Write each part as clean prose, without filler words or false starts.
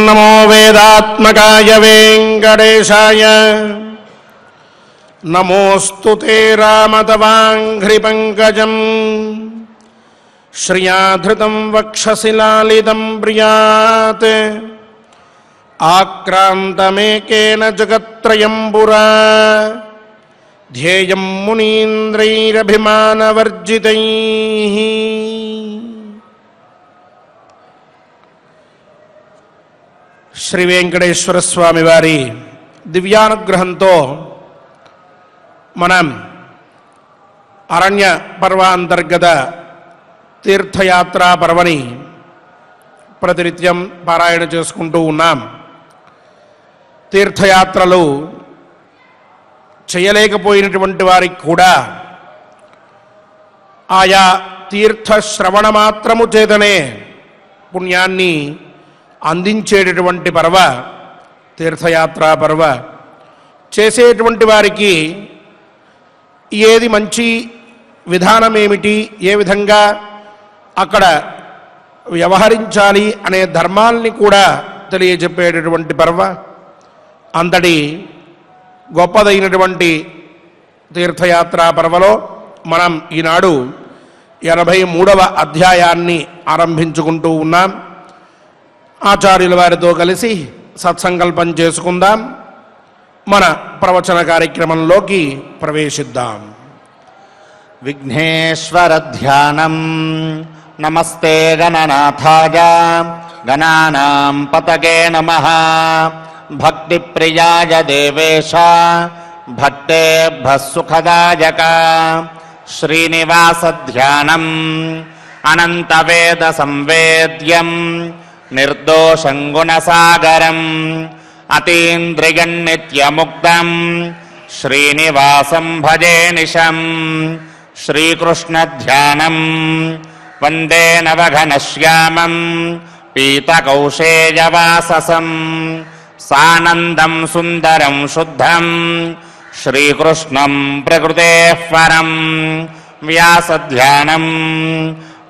नमो वेदात्मकाय वेंकटेशाय नमोस्तु ते रामतवाङ्घ्रिपङ्कजम् श्रियाधृतं वक्षसि लालितं प्रियात् आक्रान्तमेकेन जगत्त्रयं पुरा ध्येयं मुनीन्द्रैरभिमानवर्जितैः। శ్రీ వెంకటేశ్వర స్వామి వారి దివ్యానుగ్రహంతో మనం అరణ్య పర్వాంతర్గత తీర్థయాత్రా పర్వని ప్రతినిత్యం పారాయణ చేసుకుంటూ ఉన్నాం. తీర్థయాత్రలు చేయలేకపోయినటువంటి వారికి కూడా ఆయా తీర్థ శ్రవణ మాత్రము చేతనే పుణ్యాన్ని అందించేటటువంటి పర్వ తీర్థయాత్రా పర్వ. చేసేటువంటి వారికి ఏది మంచి విధానం ఏమిటి, ఏ విధంగా అక్కడ వ్యవహరించాలి అనే ధర్మాల్ని కూడా తెలియజెప్పేటటువంటి పర్వ. అంతటి గొప్పదైనటువంటి తీర్థయాత్రా పర్వలో మనం ఈనాడు 83వ అధ్యాయాన్ని ఆరంభించుకుంటూ ఉన్నాం. ఆచార్యుల వారితో కలిసి సత్సంకల్పం చేసుకుందాం. మన ప్రవచన కార్యక్రమంలోకి ప్రవేశిద్దాం. విఘ్నేశ్వర ధ్యానం. నమస్తే గణనాథాయ గణానాం పతగే నమః. భక్తి ప్రియాయ దేవేశ భక్తేభ్యః సుఖదాయక. శ్రీనివాస ధ్యానం అనంత వేద సంవేద్యం నిర్దోషం గుణసాగరం అతీంద్రియం నిత్యముక్తం శ్రీనివాసం భజే నిశం. శ్రీకృష్ణ ధ్యానం వందే నవఘనశ్యామం పీతకౌశేయవాససం సానందం సుందరం శుద్ధం శ్రీకృష్ణం ప్రకృతేః పరం. వ్యాసధ్యానం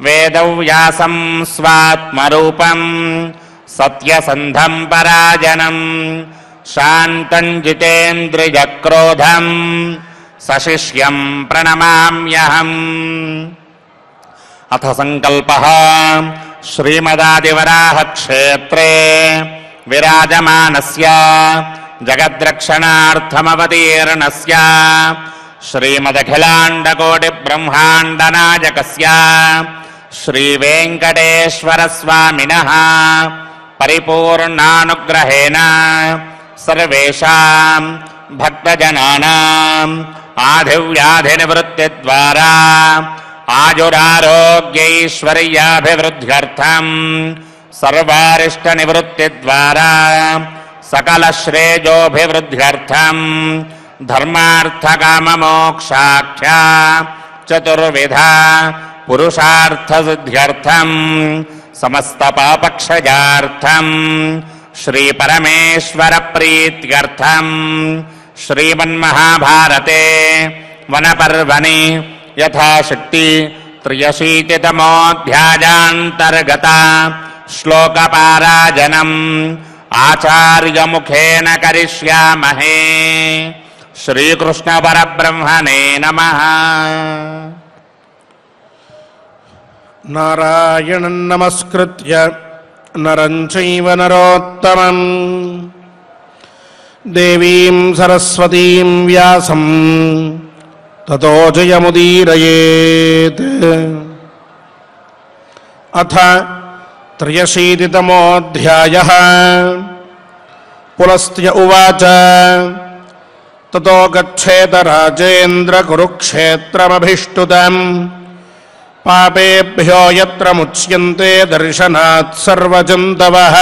వేదవ్యాసం స్వాత్మరూపం సత్యసంధం పరాజనం శాంతం జితేంద్రియక్రోధం సశిష్యం ప్రణమామ్యహం. అథ సంకల్పః. శ్రీమదాదివరాహ క్షేత్రే విరాజమానస్య జగద్రక్షణార్థమవతీర్ణస్య శ్రీమదఖిలాండకోటి బ్రహ్మాండనాయకస్య శ్రీ వెంకటేశ్వర స్వామినః పరిపూర్ణానుగ్రహేణ సర్వేషాం భక్తజనానాం ఆధివ్యాధి నివృత్తి ద్వారా ఆయురారోగ్యైశ్వర్యాభివృద్ధ్యర్థం సర్వారిష్ట నివృత్తి ద్వారా సకల శ్రేయోభివృద్ధ్యర్థం ధర్మార్థకామమోక్షాఖ్య చతుర్విధ పురుషార్థసిద్ధ్యర్థం సమస్త పాపక్షయార్థం శ్రీ పరమేశ్వర ప్రీత్యర్థం శ్రీమన్మహాభారతే వనపర్వణి యథాశక్తి 83తమోऽధ్యాయాంతర్గత శ్లోకపారాయణం ఆచార్యముఖేన కరిష్యామహే. శ్రీకృష్ణ పరబ్రహ్మణే నమః. నారాయణం నమస్కృత్య నరం చైవ నరోత్తమం దేవీం సరస్వతీం వ్యాసం తతో జయముదీరయేత్. అథ 83తమోऽధ్యాయః. పులస్త్య ఉవాచ తతో గచ్ఛేత రాజేంద్ర కురుక్షేత్రమభిష్టుతం పాపేభ్యో యత్ర ముచ్యంతే దర్శనాత్ సర్వజంతవః.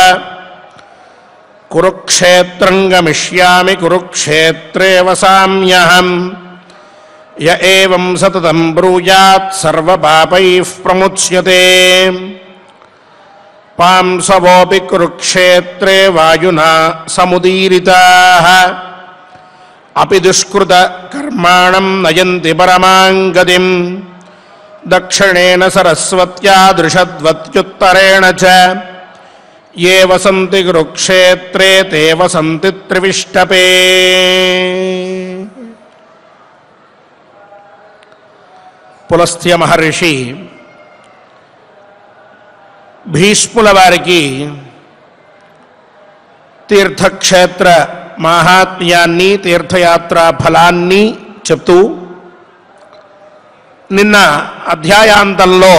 కురుక్షేత్రం గమిష్యామి కురుక్షేత్రే వసామ్యహం. య ఏవం సతతం బ్రూయాత్ సర్వపాపైః ప్రముచ్యతే. పాంసవోపి కురుక్షేత్రే వాయునా సముదీరితాః అపి దుష్కృత కర్మాణం నయంతి పరమాం గతిం. దక్షిణేన సరస్వత్యా దృషద్వత్యుత్తరేణ చ ఏ వసంతి కురుక్షేత్రే తే వసంతి త్రివిష్టపే. పులస్త్య మహర్షి భీష్ముల వారికి తీర్థక్షేత్ర మాహాత్మ్యాన్ని, తీర్థయాత్ర ఫలాన్ని చెప్తూ నిన్న అధ్యాయాంతంలో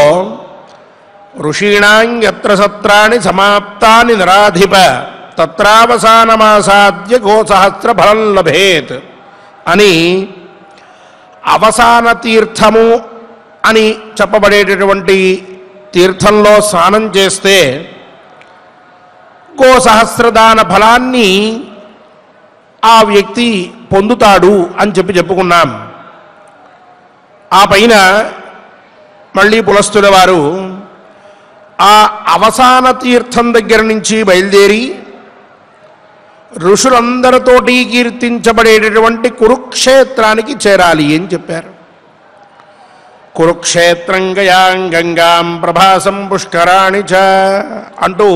ఋషీణాం యత్ర సత్రాణి సమాప్తాని నరాధిప తత్రావసానమాసాద్య గోసహస్ర ఫలం లభేత్ అని అవసాన తీర్థము అని చెప్పబడేటటువంటి తీర్థంలో స్నానం చేస్తే గోసహస్రదాన ఫలాన్ని ఆ వ్యక్తి పొందుతాడు అని చెప్పుకున్నాం. ఆ పైన మళ్ళీ పులస్తుల వారు ఆ అవసాన తీర్థం దగ్గర నుంచి బయలుదేరి ఋషులందరితోటి కీర్తించబడేటటువంటి కురుక్షేత్రానికి చేరాలి అని చెప్పారు. కురుక్షేత్రం గయాం గంగాం ప్రభాసం పుష్కరాణి చ అంటూ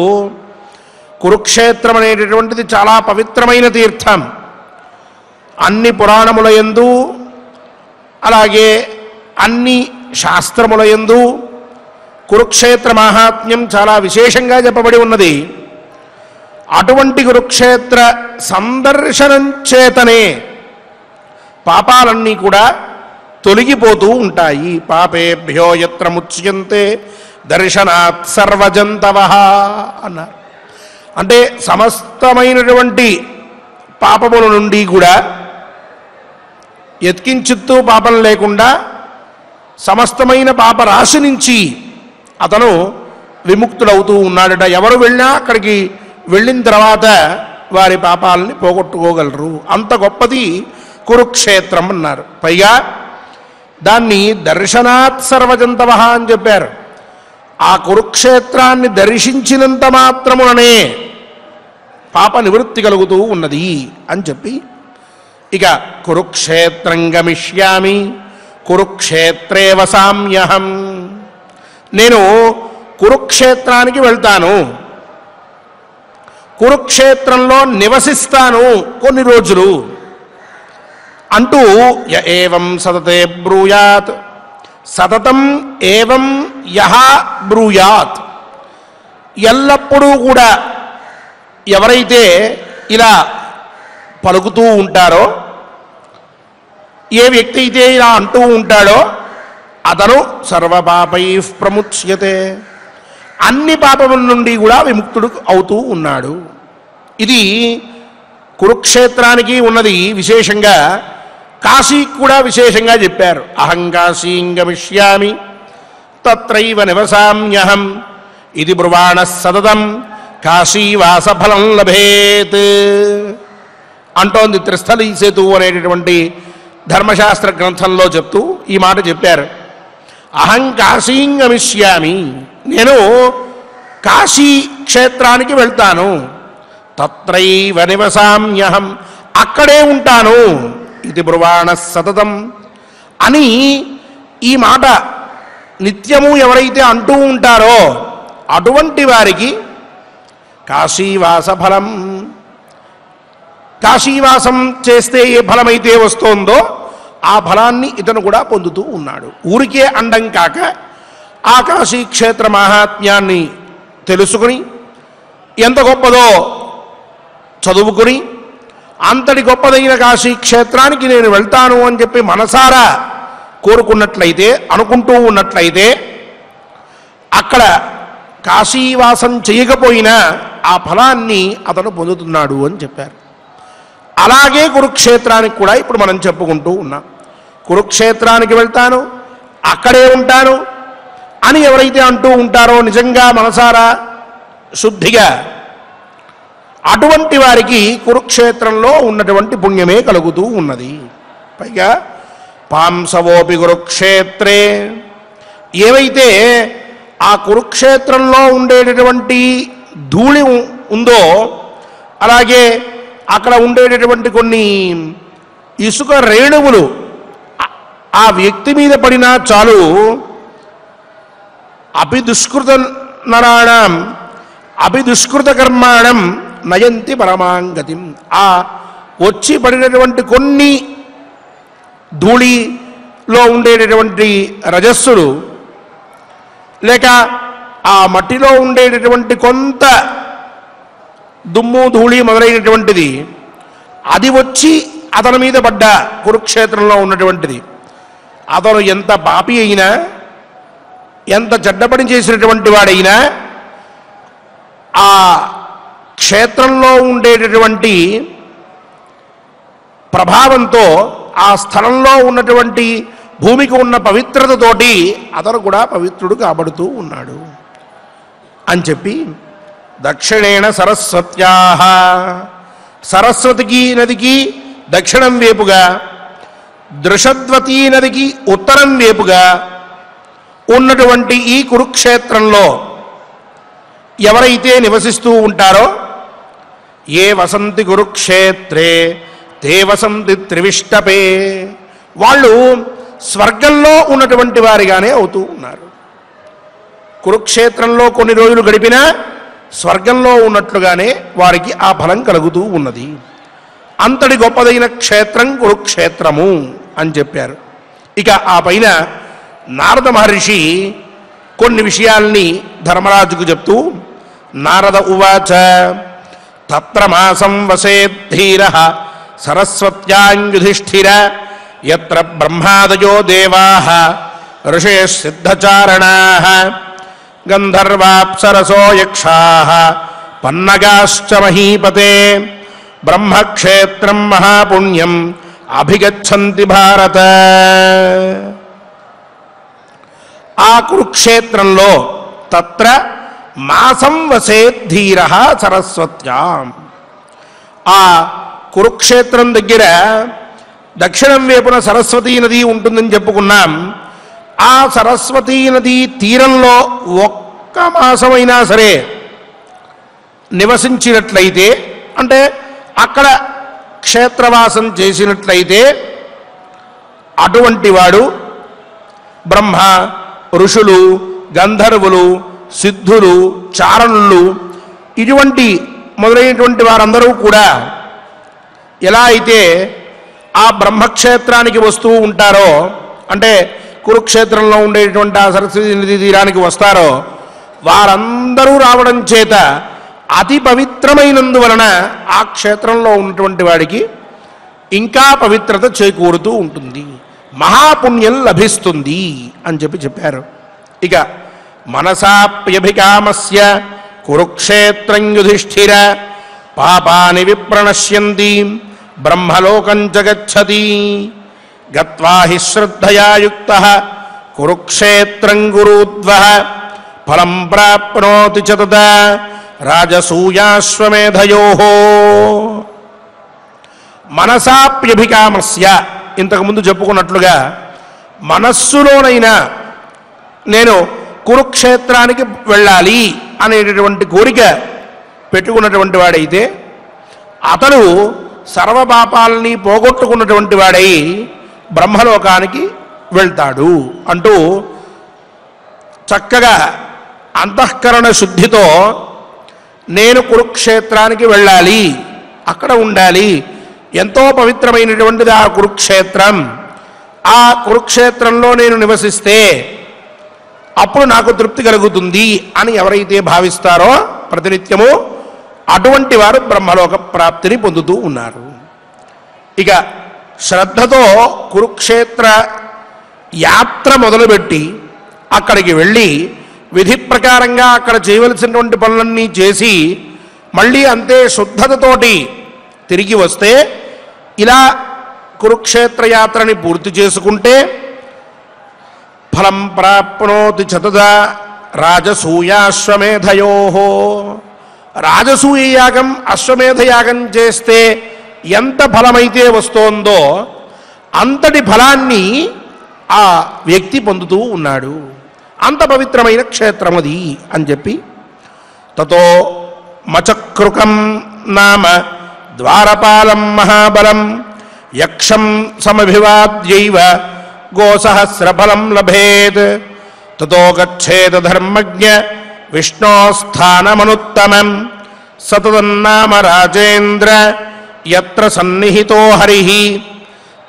కురుక్షేత్రం అనేటటువంటిది చాలా పవిత్రమైన తీర్థం. అన్ని పురాణముల యందు అలాగే అన్ని శాస్త్రముల యందు కురుక్షేత్ర మాహాత్మ్యం చాలా విశేషంగా చెప్పబడి ఉన్నది. అటువంటి కురుక్షేత్ర సందర్శనం చేతనే పాపాలన్నీ కూడా తొలగిపోతూ ఉంటాయి. పాపేభ్యో యత్ర ముచ్యంతే దర్శనాత్ సర్వజంతవః అన్నారు. అంటే సమస్తమైనటువంటి పాపముల నుండి కూడా ఎత్కించిత్తూ పాపం లేకుండా సమస్తమైన పాప రాశి నుంచి అతను విముక్తుడవుతూ ఉన్నాడట. ఎవరు వెళ్ళినా అక్కడికి వెళ్ళిన తర్వాత వారి పాపాలని పోగొట్టుకోగలరు. అంత గొప్పది కురుక్షేత్రం అన్నారు. పైగా దాన్ని దర్శనాత్ సర్వజంతవః అని చెప్పారు. ఆ కురుక్షేత్రాన్ని దర్శించినంత మాత్రముననే పాప నివృత్తి కలుగుతూ ఉన్నది అని చెప్పి ఇక కురుక్షేత్రం గమిష్యామి కురుక్షేత్రే వసామ్యహం, నేను కురుక్షేత్రానికి వెళ్తాను, కురుక్షేత్రంలో నివసిస్తాను కొన్ని రోజులు అంటూ య ఏవం సతతే బ్రూయాత్, సతతం ఏవం యహ బ్రూయాత్, ఎల్లప్పుడూ కూడా ఎవరైతే ఇలా పలుకుతూ ఉంటారో, ఏ వ్యక్తి అయితే ఇలా అంటూ ఉంటాడో అతను సర్వపాపై ప్రముచ్యతే, అన్ని పాపముల నుండి కూడా విముక్తుడు అవుతూ ఉన్నాడు. ఇది కురుక్షేత్రానికి ఉన్నది. విశేషంగా కాశీకి కూడా విశేషంగా చెప్పారు. అహం కాశీం గమిష్యామి తత్రైవ నివసామ్యహం ఇది బ్రువాణ సతతం కాశీవాస ఫలం లభేత్ అంటోంది త్రిస్థలి సేతు అనేటటువంటి ధర్మశాస్త్ర గ్రంథంలో చెప్తూ ఈ మాట చెప్పారు. అహం కాశీం గమిష్యామి, నేను కాశీ క్షేత్రానికి వెళ్తాను, తత్రైవ నివసామ్యహం, అక్కడే ఉంటాను, ఇది బ్రువాణ సతతం అని ఈ మాట నిత్యము ఎవరైతే అంటూ ఉంటారో అటువంటి వారికి కాశీవాస ఫలం, కాశీవాసం చేస్తే ఏ ఫలమైతే వస్తోందో ఆ ఫలాన్ని ఇతను కూడా పొందుతూ ఉన్నాడు. ఊరికే అండం కాక ఆ కాశీ క్షేత్ర మహాత్మ్యాన్ని తెలుసుకుని ఎంత గొప్పదో చదువుకుని అంతటి గొప్పదైన కాశీ క్షేత్రానికి నేను వెళ్తాను అని చెప్పి మనసారా కోరుకున్నట్లయితే, అనుకుంటూ ఉన్నట్లయితే అక్కడ కాశీవాసం చేయకపోయినా ఆ ఫలాన్ని అతను పొందుతున్నాడు అని చెప్పారు. అలాగే కురుక్షేత్రానికి కూడా ఇప్పుడు మనం చెప్పుకుంటూ ఉన్నాం. కురుక్షేత్రానికి వెళ్తాను, అక్కడే ఉంటాను అని ఎవరైతే అంటూ ఉంటారో నిజంగా మనసారా శుద్ధిగా, అటువంటి వారికి కురుక్షేత్రంలో ఉన్నటువంటి పుణ్యమే కలుగుతూ ఉన్నది. పైగా పాంసవోపి కురుక్షేత్రే, ఏవైతే ఆ కురుక్షేత్రంలో ఉండేటటువంటి ధూళి ఉందో, అలాగే అక్కడ ఉండేటటువంటి కొన్ని ఇసుక రేణువులు ఆ వ్యక్తి మీద పడినా చాలు, అపి దుష్కృత నరాణం అభిదుష్కృత కర్మాణం నయంతి పరమాంగతిం. ఆ వచ్చి పడినటువంటి కొన్ని ధూళిలో ఉండేటటువంటి రజస్సులు లేక ఆ మట్టిలో ఉండేటటువంటి కొంత దుమ్ము ధూళి మొదలైనటువంటిది అది వచ్చి అతని మీద పడ్డ కురుక్షేత్రంలో ఉన్నటువంటిది, అతను ఎంత పాపి అయినా ఎంత చెడ్డపని చేసినటువంటి వాడైనా ఆ క్షేత్రంలో ఉండేటటువంటి ప్రభావంతో ఆ స్థలంలో ఉన్నటువంటి భూమికి ఉన్న పవిత్రతతోటి అతను కూడా పవిత్రుడు కాబడుతూ ఉన్నాడు అని చెప్పి దక్షిణేణ సరస్వత్యాః, సరస్వతికి నదికి దక్షిణం వైపుగా, దృషద్వతీ నదికి ఉత్తరం వైపుగా ఉన్నటువంటి ఈ కురుక్షేత్రంలో ఎవరైతే నివసిస్తూ ఉంటారో, ఏ వసంతి కురుక్షేత్రే తే వసంతి త్రివిష్టపే, వాళ్ళు స్వర్గంలో ఉన్నటువంటి వారిగానే అవుతూ ఉన్నారు. కురుక్షేత్రంలో కొన్ని రోజులు గడిపినా స్వర్గంలో ఉన్నట్లుగానే వారికి ఆ ఫలం కలుగుతూ ఉన్నది. అంతటి గొప్పదైన క్షేత్రం కురుక్షేత్రము అని చెప్పారు. ఇక ఆ పైన నారద మహర్షి కొన్ని విషయాల్ని ధర్మరాజుకు చెప్తూ, నారద ఉవాచ తత్ర మాసం వసేద్ధీరః సరస్వత్యాం యుధిష్ఠిర యత్ర బ్రహ్మాదయో దేవాః ఋషయః సిద్ధచారణాః గంధర్వాప్సరసో యక్షాః పన్నగాశ్చ మహీపతే బ్రహ్మక్షేత్రం మహాపుణ్యం అభిగచ్చంతి భారత. ఆ కురుక్షేత్రంలో తత్ర మాసం వసేద్ధీరః సరస్వత్యాం, ఆ కురుక్షేత్రం దగ్గర దక్షిణం వైపున సరస్వతీ నది ఉంటుందని చెప్పుకున్నాం. ఆ సరస్వతీ నది తీరంలో ఒక్క మాసమైనా సరే నివసించినట్లయితే, అంటే అక్కడ క్షేత్రవాసం చేసినట్లయితే అటువంటి వాడు బ్రహ్మ, ఋషులు, గంధర్వులు, సిద్ధులు, చారణులు ఇటువంటి మొదలైనటువంటి వారందరూ కూడా ఎలా అయితే ఆ బ్రహ్మక్షేత్రానికి వస్తూ ఉంటారో, అంటే కురుక్షేత్రంలో ఉండేటువంటి ఆ సరస్వతి నది తీరానికి వస్తారో, వారందరూ రావడం చేత అతి పవిత్రమైనందువలన ఆ క్షేత్రంలో ఉన్నటువంటి వాడికి ఇంకా పవిత్రత చేకూరుతూ ఉంటుంది, మహాపుణ్యం లభిస్తుంది అని చెప్పారు. ఇక మనసాప్యభికామస్య కురుక్షేత్రం యుధిష్ఠిర పాపాని విప్రణశ్యంతి బ్రహ్మలోకం చ గచ్చతి గత్వా హి శ్రద్ధయా యుక్తః కురుక్షేత్రం గురుద్వః ఫలం ప్రాప్నోతి చ తదా రాజసూయాశ్వమేధయోః. మనసాప్యభికామస్య, ఇంతకుముందు చెప్పుకున్నట్లుగా మనస్సులోనైనా నేను కురుక్షేత్రానికి వెళ్ళాలి అనేటటువంటి కోరిక పెట్టుకున్నటువంటి వాడైతే అతను సర్వపాపాలని పోగొట్టుకున్నటువంటి వాడై బ్రహ్మలోకానికి వెళ్తాడు అంటూ చక్కగా అంతఃకరణ శుద్ధితో నేను కురుక్షేత్రానికి వెళ్ళాలి, అక్కడ ఉండాలి, ఎంతో పవిత్రమైనటువంటిది ఆ కురుక్షేత్రం, ఆ కురుక్షేత్రంలో నేను నివసిస్తే అప్పుడు నాకు తృప్తి కలుగుతుంది అని ఎవరైతే భావిస్తారో ప్రతినిత్యము అటువంటి వారు బ్రహ్మలోక ప్రాప్తిని పొందుతూ ఉన్నారు. ఇక శ్రద్ధతో కురుక్షేత్ర యాత్ర మొదలుపెట్టి అక్కడికి వెళ్ళి విధి ప్రకారంగా అక్కడ చేయవలసినటువంటి పనులన్నీ చేసి మళ్ళీ అంతే శుద్ధతతోటి తిరిగి వస్తే, ఇలా కురుక్షేత్ర యాత్రని పూర్తి చేసుకుంటే ఫలం ప్రాప్నోతి చతదా రాజసూయాశ్వమేధయోః. రాజసూయ యాగం, అశ్వమేధ యాగం చేస్తే ఎంత ఫలమైతే వస్తోందో అంతటి ఫలాన్ని ఆ వ్యక్తి పొందుతూ ఉన్నాడు. అంత పవిత్రమైన క్షేత్రం అది అని చెప్పి తతో మచక్రుకం నామ ద్వారపాలం మహాబలం యక్షం సమభివాద్యైవ గోసహస్రఫలం లభేత్ తతో గచ్ఛేద ధర్మజ్ఞ విష్ణోస్థానమనుత్తమం సతతన్నామ రాజేంద్ర యత్ర సన్నిహితో హరిః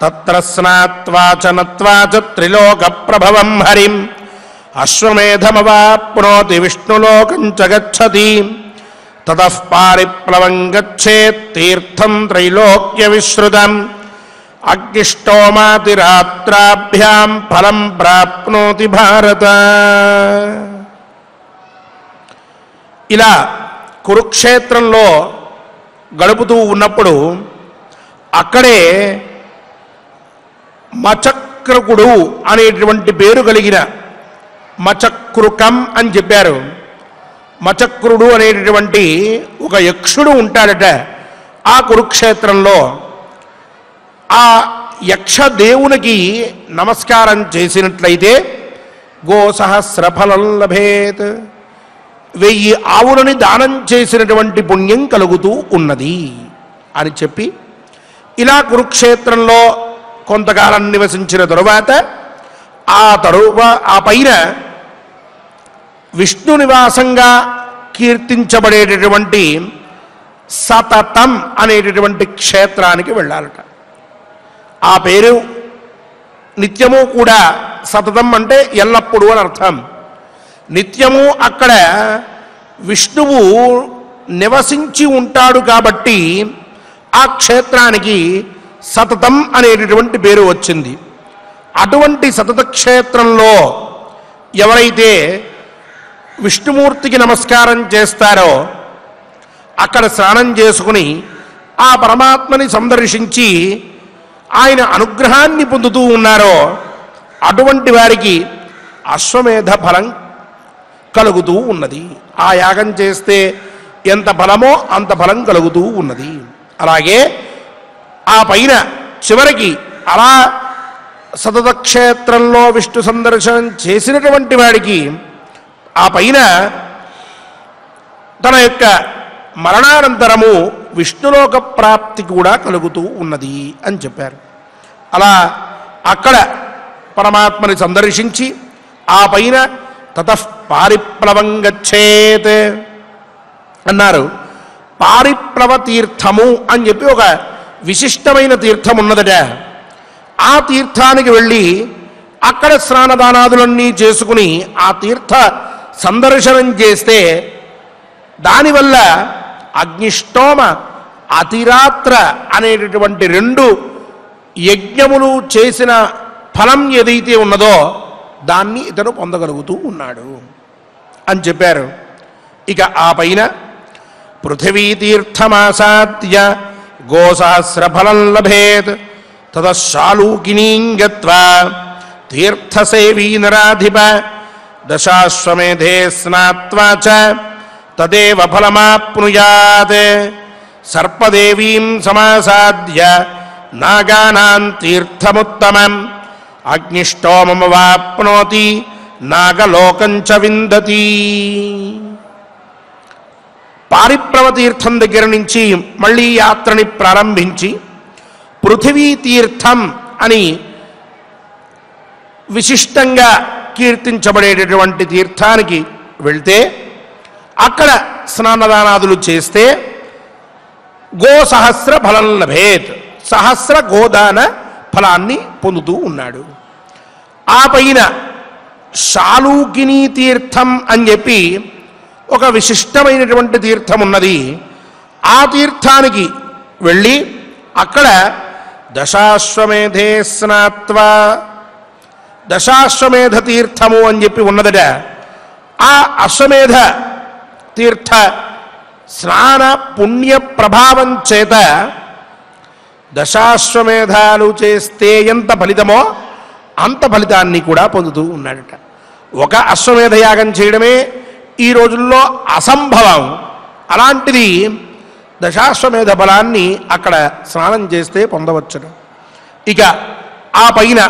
తత్ర స్నాత్వా చ నత్వా చ త్రిలోక ప్రభవం హరిం అశ్వమేధమవాప్నోతి విష్ణులోకం చ గచ్చతి తతః పారిప్లవం గచ్చేత్ తీర్థం త్రైలోక్య విశ్రుతం అగ్నిష్టోమాతిరాత్రాభ్యాం ఫలం ప్రాప్నోతి భారత. ఇలా కురుక్షేత్రంలో గడుపుతూ ఉన్నప్పుడు అక్కడే మచక్రకుడు అనేటువంటి పేరు కలిగిన మచక్రుకం అని చెప్పారు. మచక్రుడు అనేటటువంటి ఒక యక్షుడు ఉంటాడట ఆ కురుక్షేత్రంలో. ఆ యక్ష దేవునికి నమస్కారం చేసినట్లయితే గోసహస్రఫలం లభేత్, 1000 ఆవులని దానం చేసినటువంటి పుణ్యం కలుగుతూ ఉన్నది అని చెప్పి ఇలా కురుక్షేత్రంలో కొంతకాలం నివసించిన తరువాత ఆ పైన విష్ణు నివాసంగా కీర్తించబడేటటువంటి సతతం అనేటటువంటి క్షేత్రానికి వెళ్ళాలట. ఆ పేరు నిత్యము కూడా, సతతం అంటే ఎల్లప్పుడూ అని అర్థం. నిత్యము అక్కడ విష్ణువు నివసించి ఉంటాడు కాబట్టి ఆ క్షేత్రానికి సతతం అనేటటువంటి పేరు వచ్చింది. అటువంటి సతత క్షేత్రంలో ఎవరైతే విష్ణుమూర్తికి నమస్కారం చేస్తారో, అక్కడ స్నానం చేసుకుని ఆ పరమాత్మని సందర్శించి ఆయన అనుగ్రహాన్ని పొందుతూ ఉన్నారో అటువంటి వారికి అశ్వమేధ ఫలం కలుగుతూ ఉన్నది. ఆ యాగం చేస్తే ఎంత ఫలమో అంత ఫలం కలుగుతూ ఉన్నది. అలాగే ఆ పైన చివరికి అలా సతత క్షేత్రంలో విష్ణు సందర్శనం చేసినటువంటి వాడికి ఆ పైన తన యొక్క మరణానంతరము విష్ణులోక ప్రాప్తి కూడా కలుగుతూ ఉన్నది అని చెప్పారు. అలా అక్కడ పరమాత్మని సందర్శించి ఆ పైన తతః పారిప్లవం గచ్చేత్ అన్నారు. పారిప్లవ తీర్థము అని చెప్పి ఒక విశిష్టమైన తీర్థం ఉన్నదట. ఆ తీర్థానికి వెళ్ళి అక్కడ స్నానదానాదులన్నీ చేసుకుని ఆ తీర్థ సందర్శనం చేస్తే దానివల్ల అగ్నిష్టోమ అతిరాత్ర అనేటటువంటి 2 యజ్ఞములు చేసిన ఫలం ఏదైతే ఉన్నదో దాన్ని ఇతను పొందగలుగుతూ ఉన్నాడు అని చెప్పారు. ఇక ఆ పైన పృథివీ తీర్థమాసాద్య గోసహస్రఫలం లభేత్ తతశాలూకినీం గత్వా తీర్థసేవీ నరాధిప దశాశ్వమేధే స్నాత్వా చ తదేవ ఫలమాప్నుయాత్ సర్పదేవీం సమాసాద్య నాగానాం తీర్థముత్తమం అగ్నిష్టోమమవాప్నోతి నాగలోకం చ విందతి. పారిప్లవ తీర్థం దగ్గర నుంచి మళ్ళీ యాత్రని ప్రారంభించి పృథివీ తీర్థం అని విశిష్టంగా కీర్తించబడేటటువంటి తీర్థానికి వెళ్తే అక్కడ స్నానదానాదులు చేస్తే గోసహస్ర ఫలం లభేత్, సహస్ర గోదాన ఫలాన్ని పొందుతూ ఉన్నాడు. ఆ పైన శాలూకినీ తీర్థం అని చెప్పి ఒక విశిష్టమైనటువంటి తీర్థం ఉన్నది. ఆ తీర్థానికి వెళ్ళి అక్కడ దశాశ్వమేధే స్నాత్వా, దశాశ్వమేధ తీర్థము అని చెప్పి ఉన్నదట. ఆ అశ్వమేధ తీర్థ స్నాన పుణ్య ప్రభావం చేత దశాశ్వమేధాలు చేస్తే ఎంత ఫలితమో అంత ఫలితాన్ని కూడా పొందుతూ ఉన్నాడట. ఒక అశ్వమేధ యాగం చేయడమే ఈ రోజుల్లో అసంభవం. అలాంటిది దశాశ్వమేధ బలాన్ని అక్కడ స్నానం చేస్తే పొందవచ్చును. ఇక ఆ పైన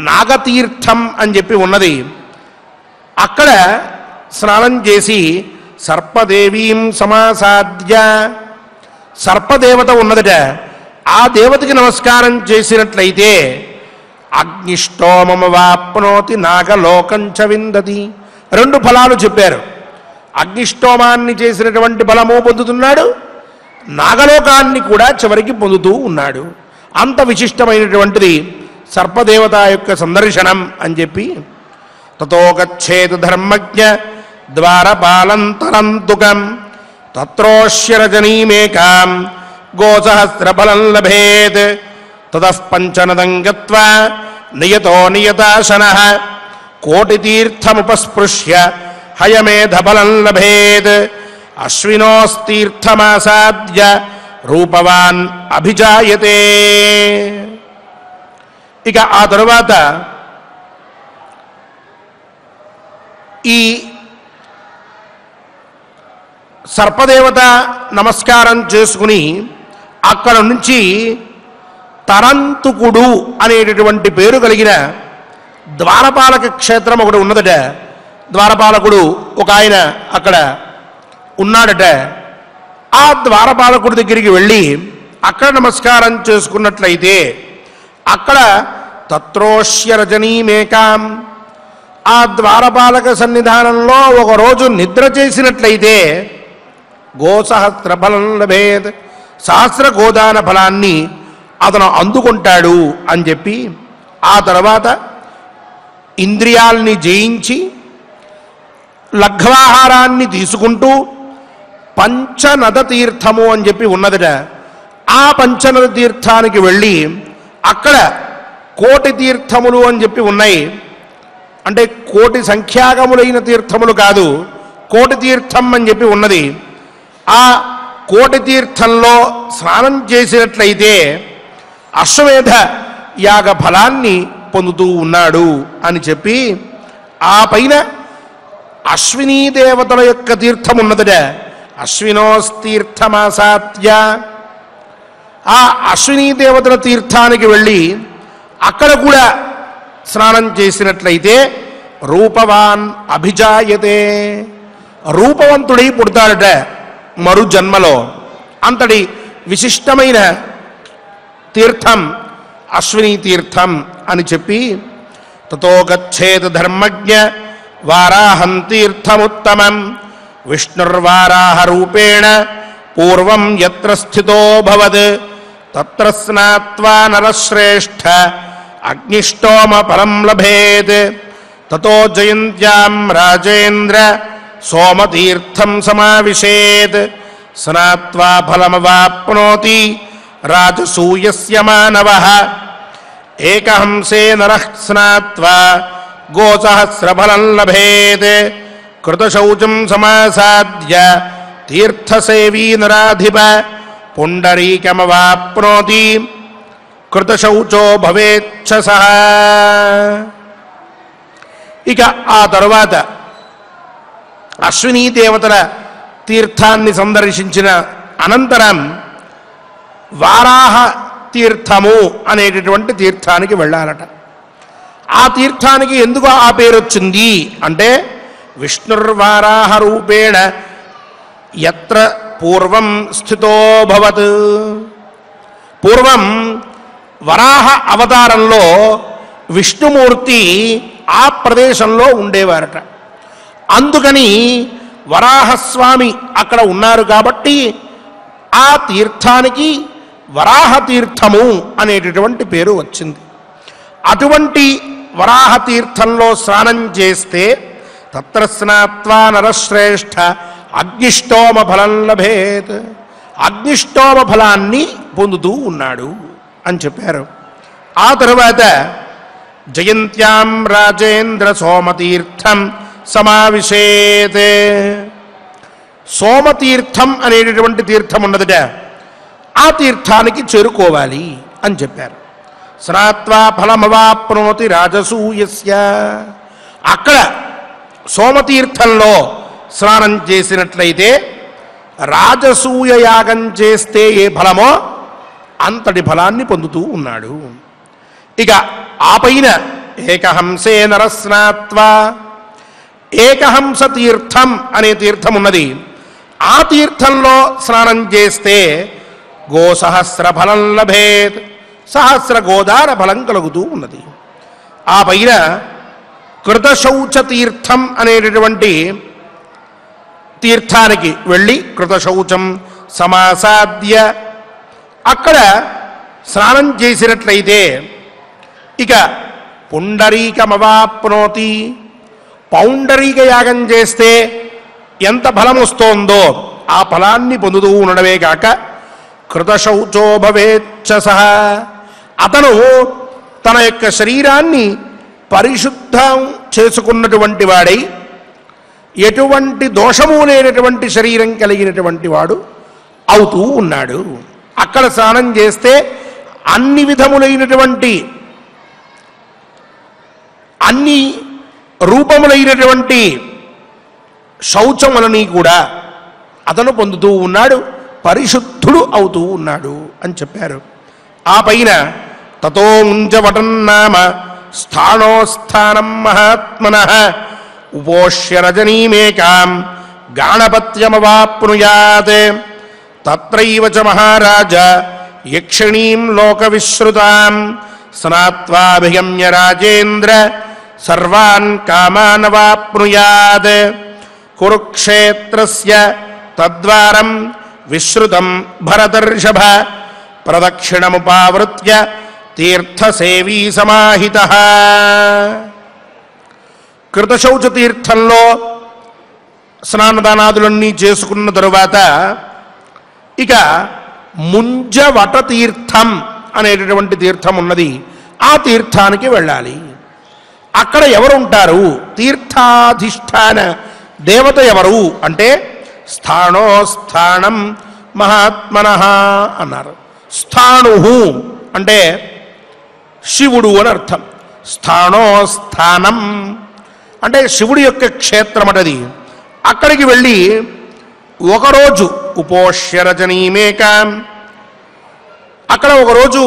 నాగతీర్థం అని చెప్పి ఉన్నది. అక్కడ స్నానం చేసి సర్పదేవీం సమాసాద్య, సర్పదేవత ఉన్నదట. ఆ దేవతకి నమస్కారం చేసినట్లయితే అగ్నిష్టోమమవాప్నోతి నాగలోకం చ విందతి. 2 ఫలాలు చెప్పారు. అగ్నిష్టోమాన్ని చేసినటువంటి బలము పొందుతున్నాడు, నాగలోకాన్ని కూడా చివరికి పొందుతూ ఉన్నాడు. అంత విశిష్టమైనటువంటిది సర్పదేవత యొక్క సందర్శనం అని చెప్పి తతో గచ్చేత్ ధర్మజ్ఞ ద్వారపాలంతరంతుకం తత్రోష్యరజనీమేకాం గోసహస్రఫలం లభేత్ తతః పంచనదం గత్వా నియతో నియతాశనః కోటితీర్థముపస్పృశ్య హయమేధఫలం లభేత్ అశ్వినోస్తీర్థమాసాద్య రూపవాన్ అభిజాయతే. ఇక ఆ తరువాత ఈ సర్పదేవత నమస్కారం చేసుకుని అక్కడ నుంచి తరంతుకుడు అనేటటువంటి పేరు కలిగిన ద్వారపాలక క్షేత్రం ఒకటి ఉన్నదట. ద్వారపాలకుడు ఒక ఆయన అక్కడ ఉన్నాడట. ఆ ద్వారపాలకుడి దగ్గరికి వెళ్ళి అక్కడ నమస్కారం చేసుకున్నట్లయితే అక్కడ తత్రోష్య రజనీమేకాం, ఆ ద్వారపాలక సన్నిధానంలో ఒకరోజు నిద్ర చేసినట్లయితే గోసహస్ర ఫలం లభేత్, సహస్ర గోదాన ఫలాన్ని అతను అందుకుంటాడు అని చెప్పి ఆ తర్వాత ఇంద్రియాల్ని జయించి లఘ్వాహారాన్ని తీసుకుంటూ పంచనద తీర్థము అని చెప్పి ఉన్నదట. ఆ పంచనద తీర్థానికి వెళ్ళి అక్కడ కోటి తీర్థములు అని చెప్పి ఉన్నాయి. అంటే కోటి సంఖ్యాకములైన తీర్థములు కాదు, కోటి తీర్థం అని చెప్పి ఉన్నది. ఆ కోటి తీర్థంలో స్నానం చేసినట్లయితే అశ్వమేధ యాగ ఫలాన్ని పొందుతూ ఉన్నాడు అని చెప్పి ఆ పైన అశ్వినీ దేవతల యొక్క తీర్థం ఉన్నదట. అశ్వినోస్తీర్థమాసాత్య, ఆ అశ్వినీ దేవతల తీర్థానికి వెళ్ళి అక్కడ కూడా స్నానం చేసినట్లయితే రూపవాన్ అభిజాయతే, రూపవంతుడై పుడతాడట మరు జన్మలో. అంతటి విశిష్టమైన తీర్థం అశ్వినీ తీర్థం అని చెప్పి తతో గచ్చేత్ ధర్మజ్ఞ వారాహం తీర్థముత్తమం విష్ణుర్వారాహ రూపేణ పూర్వం యత్ర స్థితో భవత్ తత్ర స్నాత్వా నరశ్రేష్ఠ అగ్నిష్టోమ ఫలం లభేత్ తతో జయంత్యాం రాజేంద్ర సోమతీర్థం సమావిశేత్ స్నాత్వా ఫలమవాప్నోతి రాజసూయస్య మానవః ఏకహంసే నరః స్నాత్వా గోసహస్రఫలం లభేత్ కృతశౌచం సమాసాద్య తీర్థసేవీ నరాధిప పుండరీకమవాప్నోతి కృతశౌచో భవేచ్ఛసః. ఇక ఆ తరువాత అశ్వినీ దేవతల తీర్థాన్ని సందర్శించిన అనంతరం వారాహ తీర్థము అనేటటువంటి తీర్థానికి వెళ్ళాలట. ఆ తీర్థానికి ఎందుకు ఆ పేరు వచ్చింది అంటే విష్ణుర్వారాహ రూపేణ యత్ర పూర్వం స్థితో భవత్, పూర్వం వరాహ అవతారంలో విష్ణుమూర్తి ఆ ప్రదేశంలో ఉండేవారట. అందుకని వరాహస్వామి అక్కడ ఉన్నారు కాబట్టి ఆ తీర్థానికి వరాహ తీర్థము అనేటటువంటి పేరు వచ్చింది. అటువంటి వరాహ తీర్థంలో స్నానం చేస్తే తత్ర స్నాత్వా నరశ్రేష్ఠ అగ్నిష్టోమ ఫలం లభేత్, అగ్నిష్టోమ ఫలాన్ని పొందుతూ ఉన్నాడు అని చెప్పారు. ఆ తరువాత జయంత్యాం రాజేంద్ర సోమతీర్థం సమావిశేత్, సోమతీర్థం అనేటటువంటి తీర్థం ఉన్నదట. ఆ తీర్థానికి చేరుకోవాలి అని చెప్పారు. స్నాత్వా ఫలమవాప్నోతి రాజసూయస్య, అక్కడ సోమతీర్థంలో స్నానం చేసినట్లయితే రాజసూయ యాగం చేస్తే ఏ ఫలమో అంతటి ఫలాన్ని పొందుతూ ఉన్నాడు. ఇక ఆ పైన ఏకహంసే నరస్నాత్వా, ఏకహంస తీర్థం అనే తీర్థం ఉన్నది. ఆ తీర్థంలో స్నానం చేస్తే గోసహస్ర ఫలం లభేత్, సహస్ర గోదాన ఫలం కలుగుతూ ఉన్నది. ఆ పైన కృతశౌచ తీర్థం అనేటటువంటి తీర్థానికి వెళ్ళి కృతశౌచం సమాసాద్య అక్కడ స్నానం చేసినట్లయితే ఇక పుండరీకమవాప్నోతి, పౌండరీక యాగం చేస్తే ఎంత ఫలం వస్తోందో ఆ ఫలాన్ని పొందుతూ ఉండడమే కాక కృతశౌచో భవేచ్చ సహ అతను తన యొక్క శరీరాన్ని పరిశుద్ధం చేసుకున్నటువంటి వాడై ఎటువంటి దోషము లేనటువంటి శరీరం కలిగినటువంటి వాడు అవుతూ ఉన్నాడు. అక్కడ స్నానం చేస్తే అన్ని విధములైనటువంటి అన్ని రూపములైనటువంటి శౌచములని కూడా అతను పొందుతూ ఉన్నాడు, పరిశుద్ధుడు అవుతూ ఉన్నాడు అని చెప్పారు. ఆ పైన తతో ముంజవటన్నామ స్థానోస్థానం మహాత్మనః ఉపోష్య రజనీమేకాం గాణపత్యమవాప్నుయాత్ తత్రైవ చ మహారాజ యక్షిణీం లోకవిశ్రుతాం స్నాత్వాభిగమ్య రాజేంద్ర సర్వాన్ కామానవాప్నుయాత్ కురుక్షేత్రస్య తద్వారం విశ్రుతం భరతర్షభ ప్రదక్షిణముపావృత్య తీర్థసేవీ సమాహితః. కృతశౌచ తీర్థంలో స్నానదానాదులన్నీ చేసుకున్న తరువాత ఇక ముంజవట తీర్థం అనేటటువంటి తీర్థం ఉన్నది. ఆ తీర్థానికి వెళ్ళాలి. అక్కడ ఎవరుంటారు? తీర్థాధిష్టాన దేవత ఎవరు అంటే స్థానోస్థానం మహాత్మనః అన్నారు. స్థాణు అంటే శివుడు అని అర్థం. స్థానోస్థానం అంటే శివుడి యొక్క క్షేత్రం అటది. అక్కడికి వెళ్ళి ఒకరోజు ఉపోష్య రజనీమేకాం అక్కడ ఒకరోజు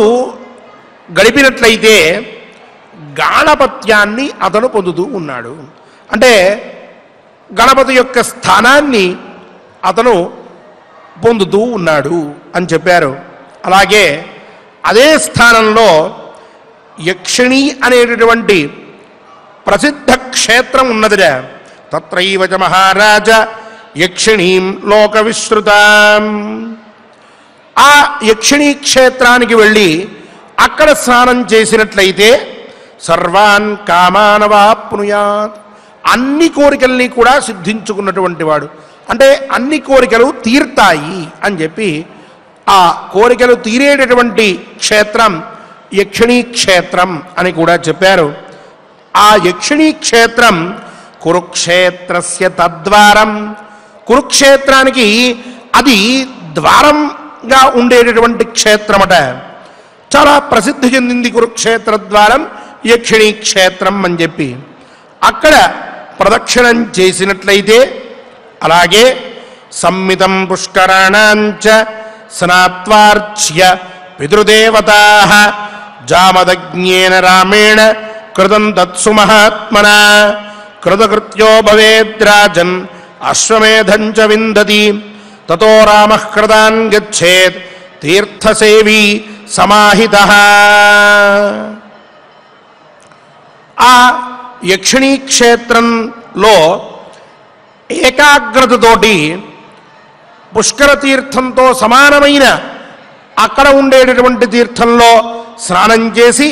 గడిపినట్లయితే గాణపత్యాన్ని అతను పొందుతూ ఉన్నాడు. అంటే గణపతి యొక్క స్థానాన్ని అతను పొందుతూ ఉన్నాడు అని చెప్పారు. అలాగే అదే స్థానంలో యక్షిణి అనేటటువంటి ప్రసిద్ధ క్షేత్రం ఉన్నదిరా. తత్రైవ చ మహారాజ యక్షిణీం లోకవిశ్రుతాం ఆ యక్షిణీ క్షేత్రానికి వెళ్ళి అక్కడ స్నానం చేసినట్లయితే సర్వాన్ కామానవాప్నుయాత్ అన్ని కోరికల్ని కూడా సిద్ధించుకున్నటువంటి వాడు. అంటే అన్ని కోరికలు తీర్తాయి అని చెప్పి ఆ కోరికలు తీరేటటువంటి క్షేత్రం యక్షిణీ క్షేత్రం అని కూడా చెప్పారు. ఆ యక్షిణీ క్షేత్రం కురుక్షేత్రస్య తద్వారం కురుక్షేత్రానికి అది ద్వారంగా ఉండేటటువంటి క్షేత్రమట. చాలా ప్రసిద్ధి చెందింది కురుక్షేత్ర ద్వారం యక్షిణీ క్షేత్రం అని చెప్పి అక్కడ ప్రదక్షిణం చేసినట్లయితే అలాగే సమ్మితం పుష్కరాణాంచ స్నాత్వార్చ్య పితృదేవతాః జామదజ్ఞేన రామేణ కృతం తత్సు మహాత్మనా కృతకృత్యో భవేద్రాజన్ అశ్వమేధం చ విందతి తతో రామః కృతాన్ గచ్ఛేత్ తీర్థసేవీ సమాహితః. ఆ యక్షిణీ క్షేత్రంలో ఏకాగ్రతతోటి పుష్కర తీర్థంతో సమానమైన అక్కడ ఉండేటటువంటి తీర్థంలో స్నానం చేసి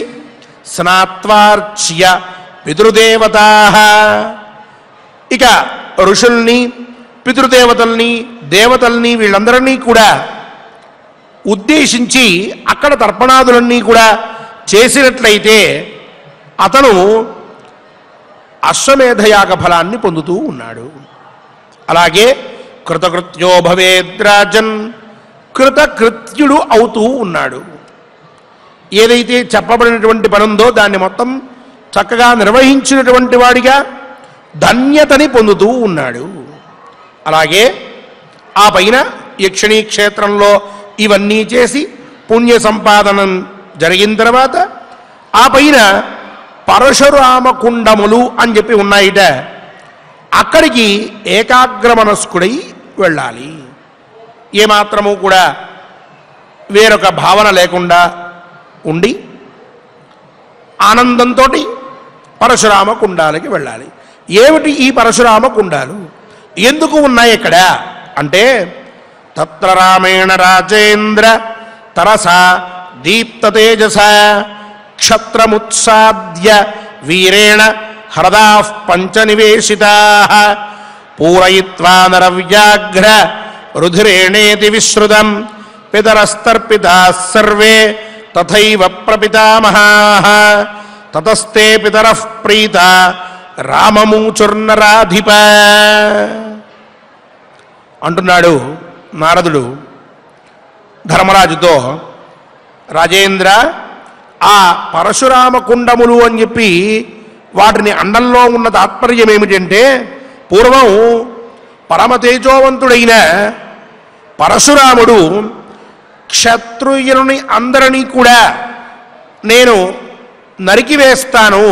స్నాత్వార్చ్య పితృదేవతాః ఇక ఋషుల్ని పితృదేవతల్ని దేవతల్ని వీళ్ళందరినీ కూడా ఉద్దేశించి అక్కడ తర్పణాదులన్నీ కూడా చేసినట్లయితే అతను అశ్వమేధయాగ ఫలాన్ని పొందుతూ ఉన్నాడు. అలాగే కృతకృత్యో భవేద్రాజన్ కృతకృత్యుడు అవుతూ ఉన్నాడు. ఏదైతే చెప్పబడినటువంటి పనుందో దాన్ని మొత్తం చక్కగా నిర్వహించినటువంటి వాడిగా ధన్యతని పొందుతూ ఉన్నాడు. అలాగే ఆ పైన యక్షిణీ క్షేత్రంలో ఇవన్నీ చేసి పుణ్య సంపాదనం జరిగిన తర్వాత ఆ పైన పరశురామ కుండములు అని చెప్పి ఉన్నాయిట. అక్కడికి ఏకాగ్ర మనస్కుడై వెళ్ళాలి. ఏమాత్రము కూడా వేరొక భావన లేకుండా ఉండి ఆనందంతో పరశురామ కుండాలకి వెళ్ళాలి. ఏమిటి ఈ పరశురామ కుండాలు? ఎందుకు ఉన్నాయి ఇక్కడ అంటే తత్ర రామేణ రాజేంద్ర తరసా దీప్త తేజస క్షత్రముత్సాద్య వీరేణ హృదా పంచనివేశితా పూరయిత్వా నరవ్యాఘ్ర రుధిరేణేతి విశ్రుతం పితరస్తర్పితా సర్వే తథైవ ప్రపితామహాః తతస్తే పితరః ప్రీతా రామమూచుర్నరాధిప అంటున్నాడు నారదుడు ధర్మరాజుతో. రాజేంద్ర, ఆ పరశురామ కుండములు అని చెప్పి వాటిని అండంలో ఉన్న తాత్పర్యం ఏమిటంటే, పూర్వం పరమతేజోవంతుడైన పరశురాముడు క్షత్రియులని అందరినీ కూడా నేను నరికివేస్తాను,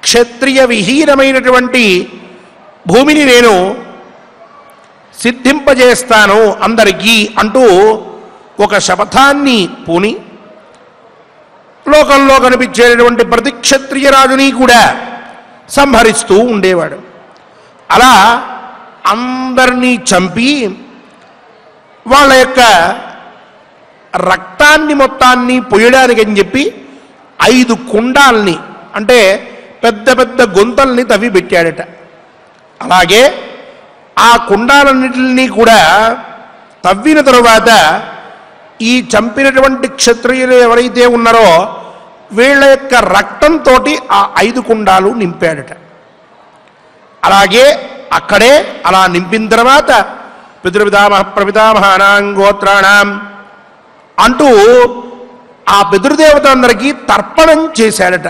క్షత్రియ విహీనమైనటువంటి భూమిని నేను సిద్ధింపజేస్తాను అందరికీ అంటూ ఒక శపథాన్ని పూని లోకంలో కనిపించేటటువంటి ప్రతి క్షత్రియ రాజుని కూడా సంహరిస్తూ ఉండేవాడు. అలా అందరినీ చంపి వాళ్ళ యొక్క రక్తాన్ని మొత్తాన్ని పొయ్యడానికి అని చెప్పి 5 కుండాల్ని అంటే పెద్ద పెద్ద గొంతల్ని తవ్వి పెట్టాడట. అలాగే ఆ కుండాలన్నిటిని కూడా తవ్విన తరువాత ఈ చంపినటువంటి క్షత్రియులు ఎవరైతే ఉన్నారో వీళ్ళ యొక్క రక్తంతో ఆ 5 కుండాలు నింపాడట. అలాగే అక్కడే అలా నింపిన తర్వాత పితృపితామహ ప్రపితామహానాం గోత్రాణం అంటూ ఆ పితృదేవతలందరికీ తర్పణం చేశాడట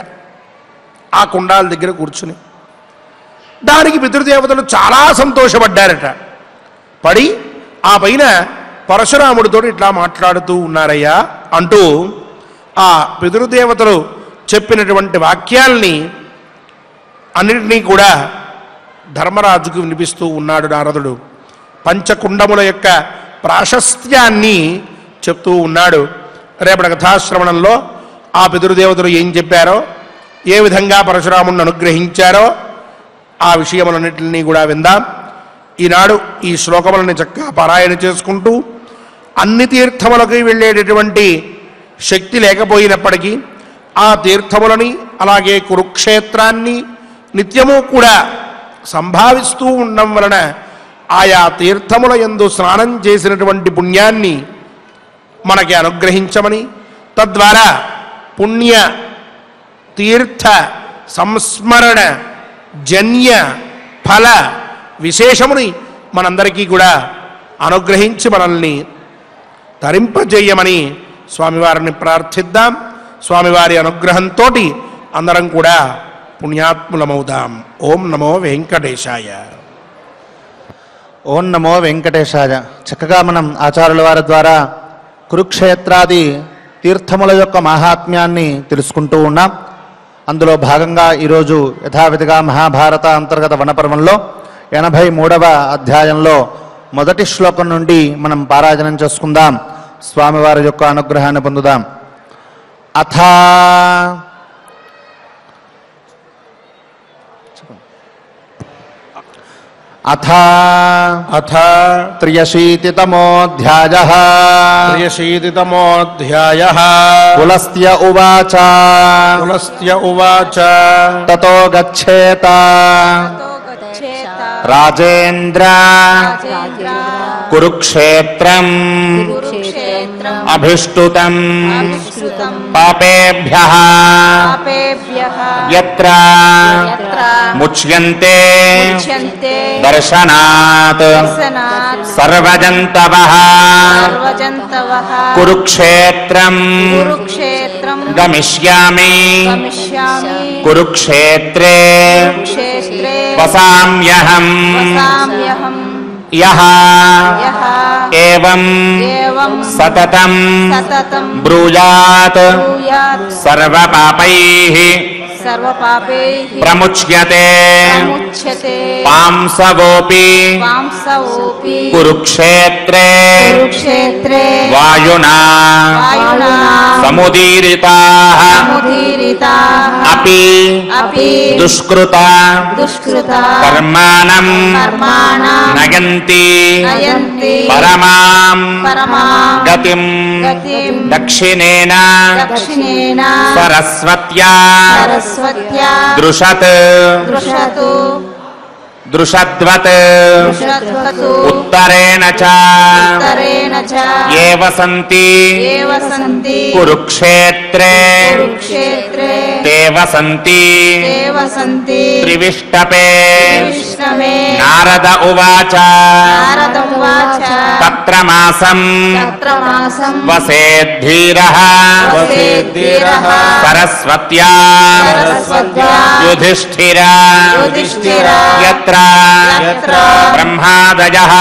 ఆ కుండాల దగ్గర కూర్చుని. దానికి పితృదేవతలు చాలా సంతోషపడ్డారట. పడి ఆ పైన పరశురాముడితో ఇట్లా మాట్లాడుతూ ఉన్నారయ్యా అంటూ ఆ పితృదేవతలు చెప్పినటువంటి వాక్యాల్ని అన్నిటినీ కూడా ధర్మరాజుకు వినిపిస్తూ ఉన్నాడు నారదుడు. పంచకుండముల యొక్క ప్రాశస్త్యాన్ని చెప్తూ ఉన్నాడు. రేపటి కథాశ్రవణంలో ఆ పితృదేవతలు ఏం చెప్పారో, ఏ విధంగా పరశురాముడిని అనుగ్రహించారో ఆ విషయములన్నింటినీ కూడా విందాం. ఈనాడు ఈ శ్లోకములని చక్కగా పారాయణ చేసుకుంటూ అన్ని తీర్థములకి వెళ్ళేటటువంటి శక్తి లేకపోయినప్పటికీ ఆ తీర్థములని అలాగే కురుక్షేత్రాన్ని నిత్యము కూడా సంభావిస్తూ ఉండడం వలన ఆయా తీర్థముల యందు స్నానం చేసినటువంటి పుణ్యాన్ని మనకి అనుగ్రహించమని, తద్వారా పుణ్య తీర్థ సంస్మరణ జన్య ఫల విశేషముని మనందరికీ కూడా అనుగ్రహించి మనల్ని తరింపజేయమని స్వామివారిని ప్రార్థిద్దాం. స్వామివారి అనుగ్రహంతో అందరం కూడా పుణ్యాత్ములమవుదాం. ఓం నమో వెంకటేశాయ. ఓం నమో వెంకటేశాయ. చక్కగా మనం ఆచార్యుల వారి ద్వారా కురుక్షేత్రాది తీర్థముల యొక్క మహాత్మ్యాన్ని తెలుసుకుంటూ ఉన్నాం. అందులో భాగంగా ఈరోజు యథావిధిగా మహాభారత అంతర్గత వనపర్వంలో 83వ అధ్యాయంలో మొదటి శ్లోకం నుండి మనం పారాయణం చేసుకుందాం. స్వామివారి యొక్క అనుగ్రహాన్ని పొందుదాం. అథా అథ అథ 83తమోऽధ్యాయః 83తమోऽధ్యాయః పులస్త్య ఉవాచ పులస్త్య ఉవాచ తతో గచ్ఛేత రాజేంద్ర కురుక్షేత్రం అభిష్టుతం పాపేభ్యః యత్ర ముచ్యంతే దర్శనాత్ సర్వజంతవః కురుక్షేత్రం గమిష్యామి కురుక్షేత్రే వసామ్యహం యః ఏవం సతతం బ్రూయాత్ సర్వపాపైః ప్రముచ్యతే పాంసవోపి కురుక్షేత్రే వాయునా సముదీరితాః అపి దుష్కృత కర్మాణం నయంతి పరమాం గతిం దక్షిణేన సరస్వత్యా దృశత్ దృశద్వత్ ఉత్తరేణ చ ఏ వసంతి కురుక్షేత్రే తే వసంతి త్రివిష్టపే నారద ఉవాచ తత్ర మాసం వసేద్ధీరః సరస్వత్యా యుధిష్ఠిర యత్ర బ్రహ్మాదయః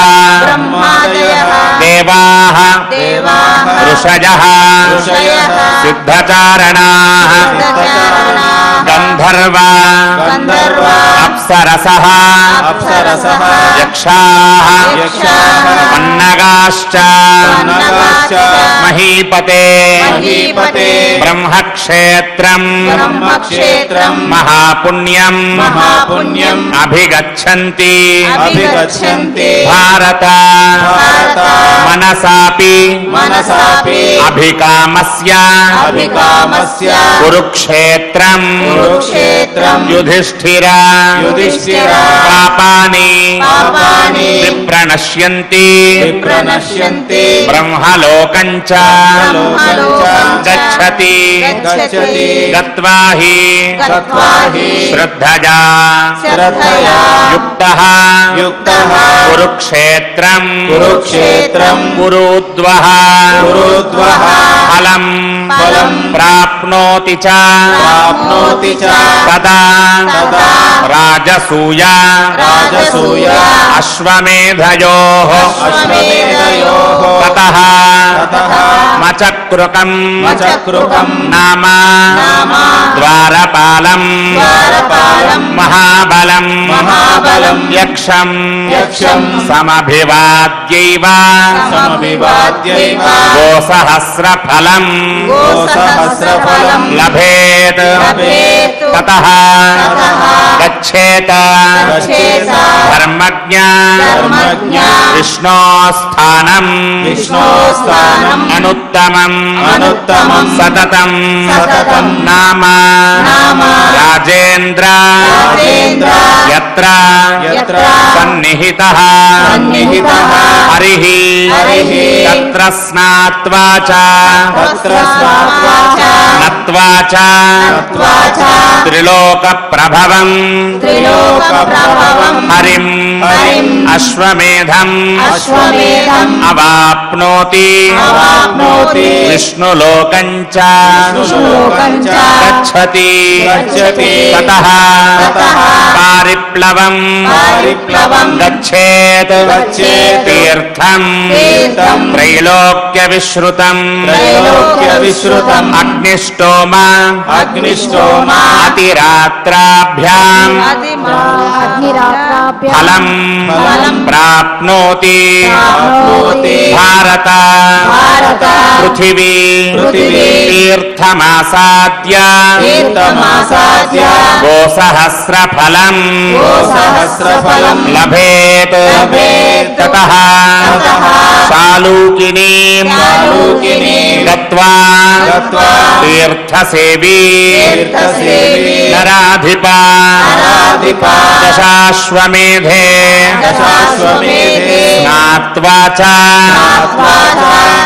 దేవాః ఋషయః సిద్ధచారణాః గంధర్వా అప్సరసః యక్షాః పన్నగాశ్చ మహీపతే బ్రహ్మక్షేత్రం మహాపుణ్యం అభిగచ్చంతి భారత మనసాపి అభికామస్య కురుక్షేత్రం యుధిష్ఠిర పాపాని విప్రణశ్యంతి బ్రహ్మలోకంచ గచ్చతి గత్వా హి శ్రద్ధయా యుక్తః కురుక్షేత్రం కురుద్వః ఫలం ప్రాప్నోతి చ తదా రాజసూయ అశ్వమేధయోః తతః మచక్రుకం నామ ద్వారపాలం మహాబలం యక్షం సమభివాద్యైవ గోసహస్రఫలం లభేత్ తతః గచ్ఛేత ధర్మజ్ఞ విష్ణోస్థానం అనుత్తమం సతతం నామ రాజేంద్ర యత్ర సన్నిహితః హరిః తత్ర స్నాత్వా చ నత్వా చ త్రిలోక ప్రభవం హరిం అశ్వమేధం అవాప్నోతి విష్ణులోకం చ గచ్చతి తతః పారిప్లవం గచ్ఛేత్ తీర్థం త్రైలోక్య విశ్రుతం అగ్నిష్టోమ అతిరాత్రాభ్యాం ఫలం ప్రాప్నోతి భారత పృథివీ తీర్థమాసాద్య గోసహస్రఫలం లభేత్ తతః సాలూకినీం గత్వా తీర్థసేవీ నరాధిప దశాశ్వమేధే స్నాత్వా చ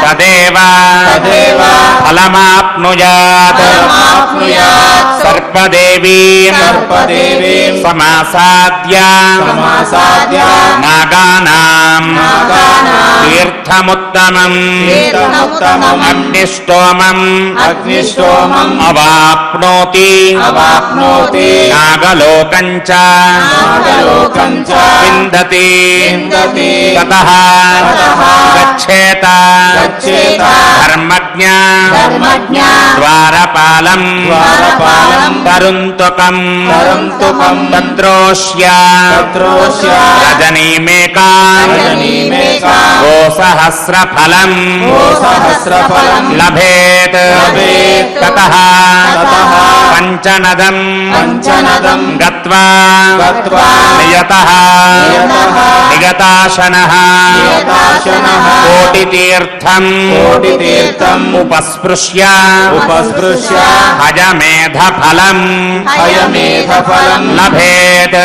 తదేవ ఫలమాప్నుయాత్ సర్పదేవీం సమాసాద్య నాగానాం తీర్థముత్తమం అగ్నిష్టోమం అవాప్నోతి నాగలోకంచ విందతి తతః గచ్ఛేత ధర్మజ్ఞ ద్వారపాలం తరుంతుకం తత్రోష్య రజనీమేకాం గోసహస్రఫలం లభేత్ తతః పంచనదం గత్వా నియతః నిగతాశనః కోటితీర్థం ఉపస్పృశ్య హయమేధఫలం లభేత్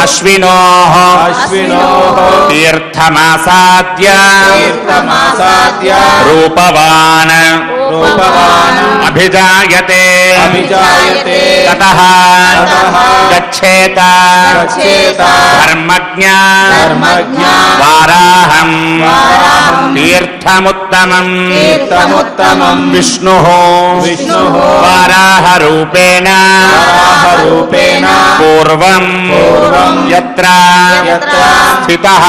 అశ్వినోః తీర్థమాసాద్య రూపవాన్ అభిజాయతే తతః గచ్ఛేత ధర్మజ్ఞ వారాహం తీర్థముత్తమం విష్ణుః వారాహరూపేణ పూర్వం యత్ర స్థితః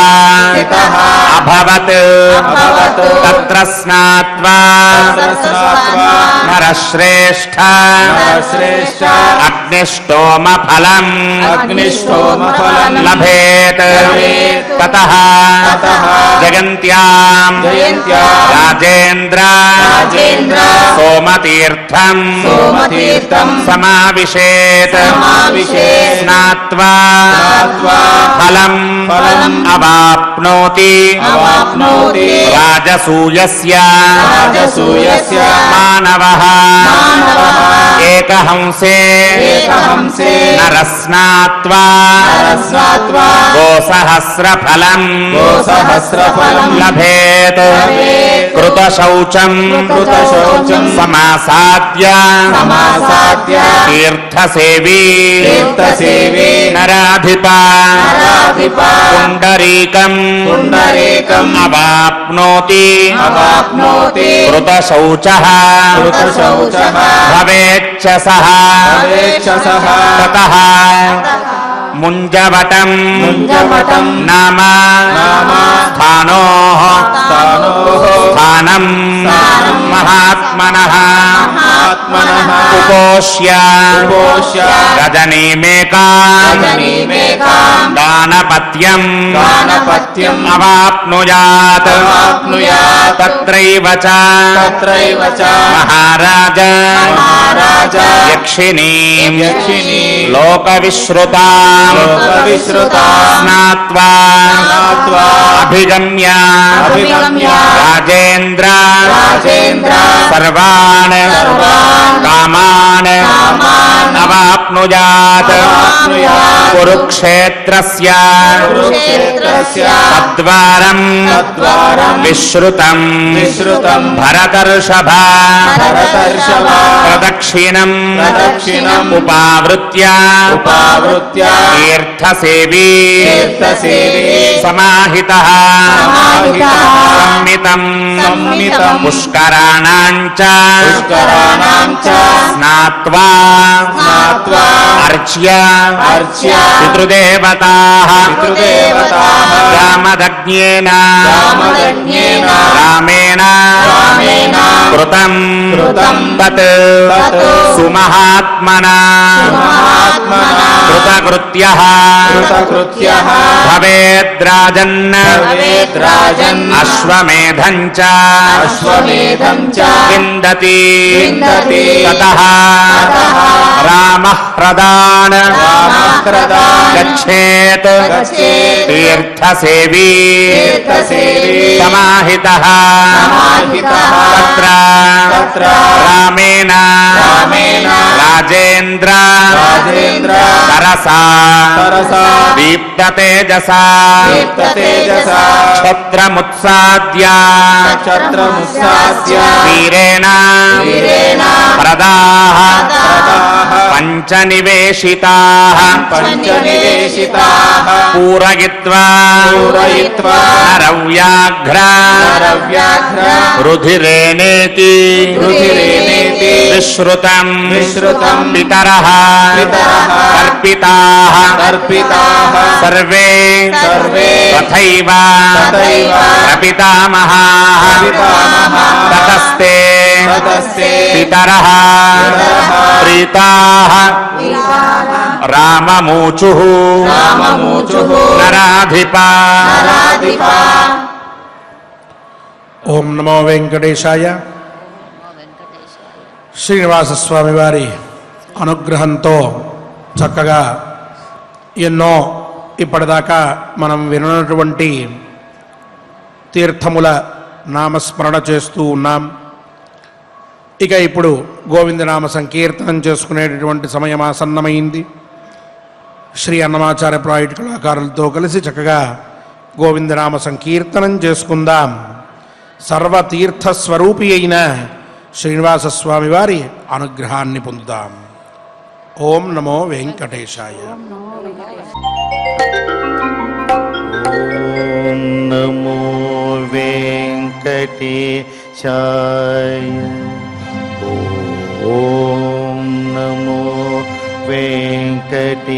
అభవత్ తత్ర స్నాత్వా నరశ్రేష్ఠ అగ్నిష్టోమఫలం లభేత్ తతః జగంత్యాం రాజేంద్ర సోమతీర్థం సమావిశేత్ స్నాత్వా ఫలం అవాప్నోతి రాజసూయస్య మానవః ఏకహంసే నరస్నాత్వా గోసహస్రఫలం లభేత్ కృతశౌచం సమాసాద్య తీర్థసేవీ నరాధిప పుండరీకం అవాప్నోతి కృతశౌచః భవేచ్చ సః తతః ముంజవటం నామ స్థానం మహాత్మనః ఉపోష్య రజనీమేకాం దానపత్యం అవాప్నుయాత్ తత్రైవ చ మహారాజ యక్షిణీం లోకవిశ్రుతాం స్నాత్వా అభిగమ్య రాజేంద్ర సర్వాన్ కామాన్ అవాప్నుయాత్ కురుక్షేత్రస్య తద్వారం విశ్రుతం భరతర్షభ ప్రదక్షిణం ఉపావృత్య తీర్థసేవీ సమాహితః సంమితం పుష్కరాణాం చ స్నాత్వా అర్చ్య పితృదేవతాః రామదజ్ఞేన రామేణ కృతం తత్ సుమహాత్మనా కృతకృత్యః భవేద్రాజన్ అశ్వమేధం చ విందతి తతః రామః ప్రదాన్ గచ్ఛేత్ తీర్థసేవీ సమాహితః తత్ర రామేణ రాజేంద్ర తరసా దీప్తతేజసా క్షత్రముత్సాద్య వీరేణ ప్రదాః పంచనివేశితాః పూరయిత్వా నరవ్యాఘ్ర రుధిరేణేతి విశ్రుతం పితరః తర్పితాః తర్పితాః సర్వే సర్వే తథైవ తథైవ ప్రపితామహాః ప్రపితామహాః తతస్తే తతస్తే పితరః ప్రీతాః రామమూచుః రామమూచుః నరాధిపా నరాధిపా. ఓం నమో వెంకటేశాయ. శ్రీనివాసస్వామి వారి అనుగ్రహంతో చక్కగా ఎన్నో ఇప్పటిదాకా మనం వినటువంటి తీర్థముల నామస్మరణ చేస్తూ ఉన్నాం. ఇక ఇప్పుడు గోవిందనామ సంకీర్తనం చేసుకునేటటువంటి సమయం ఆసన్నమైంది. శ్రీ అన్నమాచార్య ప్రాజెక్ట్ కళాకారులతో కలిసి చక్కగా గోవిందనామ సంకీర్తనం చేసుకుందాం. సర్వతీర్థ స్వరూపి అయిన శ్రీనివాసస్వామి వారి అనుగ్రహాన్ని పొందుదాం. ఓం నమో వెంకటేశాయ. ఓం నమో వెంకటేశాయ. ఓం నమో వెంకటేశాయ.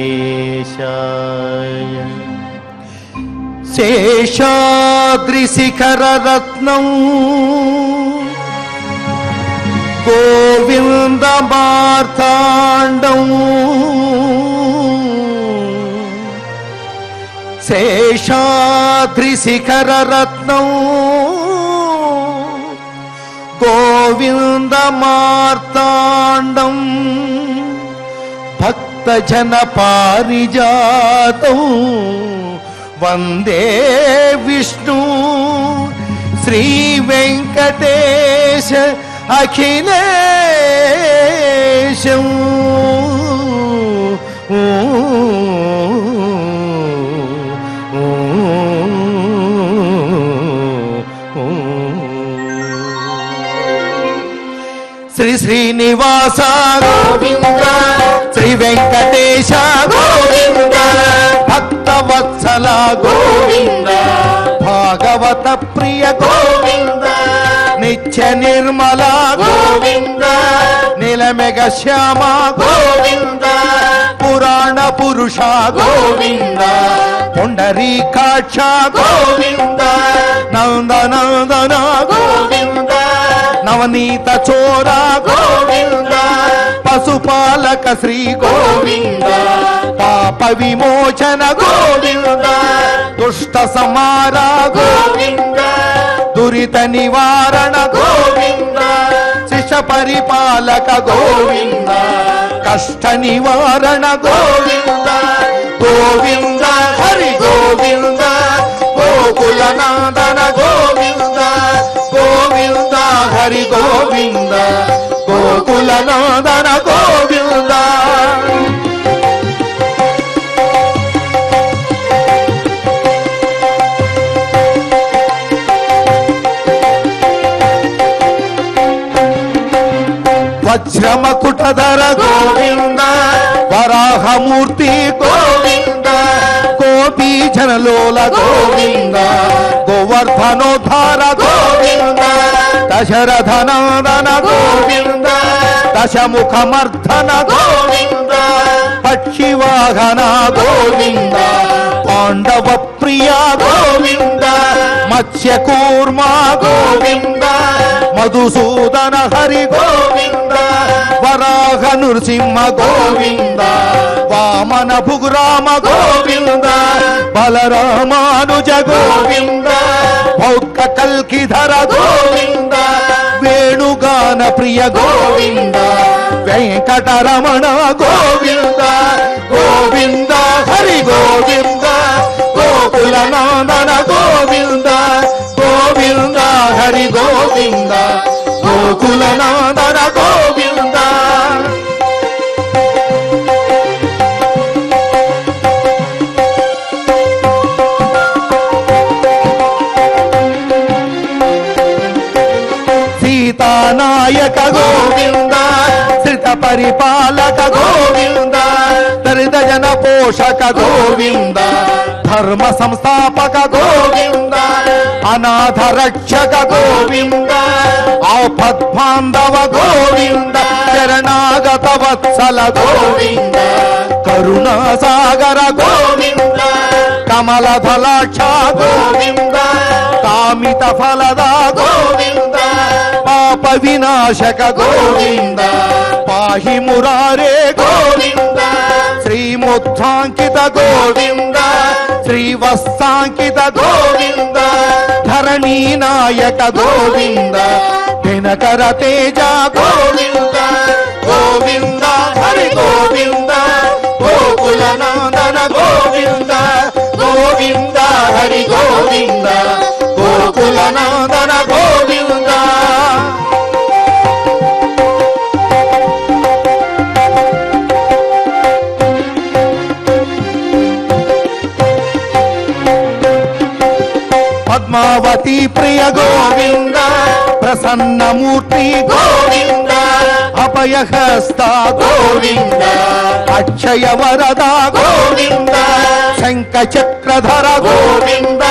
శేషాద్రిశిఖరరత్నం గోవిందమార్తాండం శేషాద్రిశిఖరరత్నం గోవిందమార్తాండం భక్తజన పారిజాతం వందే విష్ణు శ్రీ వెంకటేశ అఖిలేశం. శ్రీ శ్రీనివాస గోవింద శ్రీ వెంకటేశ గోవింద భక్తవత్సల గోవింద భాగవత ప్రియ గోవింద నిత్య నిర్మల గోవింద నీలమెగ శ్యామ గోవింద పురాణ పురుష గోవింద పుండరీకాక్ష గోవింద నందనందన గోవింద నవనీత చోర గోవింద పశుపాలక శ్రీ గోవింద పాప విమోచన గోవింద దుష్ట సమార గోవింద దురిత నివారణ గోవింద శిష పరిపాలక గోవింద కష్ట నివారణ గోవింద గోవింద హరి గోవింద గోకులనాదన గోవింద గోవింద హరి గోవింద గోకులనాదన గోవింద. వజ్రమకుటధర గోవింద వరాహమూర్తి గోవింద గోపీ జనలోల గోవింద గోవర్ధనోద్ధార గోవింద దశరథనందన గోవింద దశముఖమర్ధన గోవింద పక్షివాహన గోవింద పాండవ ప్రియ గోవింద మత్స్యకూర్మ గోవింద మధుసూదన హరి గోవింద వరాహ నృసింహ గోవింద వామన భుగురామ గోవింద బలరామానుజ గోవింద భౌత్క కల్కిధర గోవింద వేణుగాన ప్రియ గోవింద వెంకటరమణ గోవింద గోవింద హరి గోవింద గోకులనందన గోవింద గోవింద హరి గోవింద గోకులనందన గోవింద. సీతానాయక గోవింద శ్రిత పరిపాలక గోవింద దరిద్ర జన పోషక గోవింద ధర్మ సంస్థాపక గోవింద అనాథ రక్షక గోవింద ఆపద్బాంధవ గోవింద శరణాగత వత్సల గోవింద కరుణాసాగర గోవింద కమలదలాక్ష గోవింద కామిత ఫలద గోవింద పాప వినాశక గోవింద పాహి మురారే గోవింద శ్రీముద్ధాంకిత గోవింద శ్రీవత్సాంకిత గోవింద ధరణీ నాయక గోవింద దినకర తేజ గోవింద గోవింద హరి గోవింద గోకుల నందన గోవింద గోవింద హరి గోవింద గోకుల నందన గోవింద పద్మావతి ప్రియ గోవింద ప్రసన్నమూర్తి గోవింద అభయహస్త గోవింద అక్షయ వరద గోవింద శంఖ చక్రధర గోవింద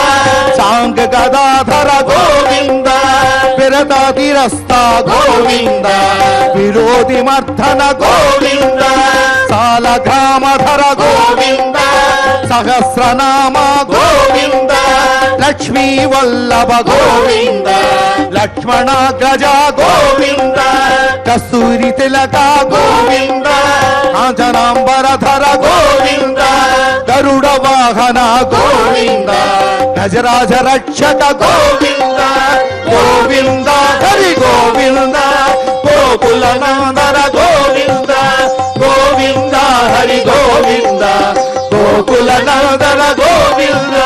సాంగ గదాధర గోవింద విరతాదిరస్త గోవింద విరోధి మర్ధన గోవింద సాలగ్రామధర గోవింద సహస్రనామ గోవింద లక్ష్మీ వల్లభ గోవింద లక్ష్మణాగ్రజ గోవింద కస్తూరి తిలక గోవింద కాంచనాంబరధర గోవింద గరుడ వాహన గోవింద గజరాజ రక్షక గోవింద గోవింద హరి గోవింద గోకుల నందన గోవింద గోవింద హరి గోవింద గోకుల నందన గోవింద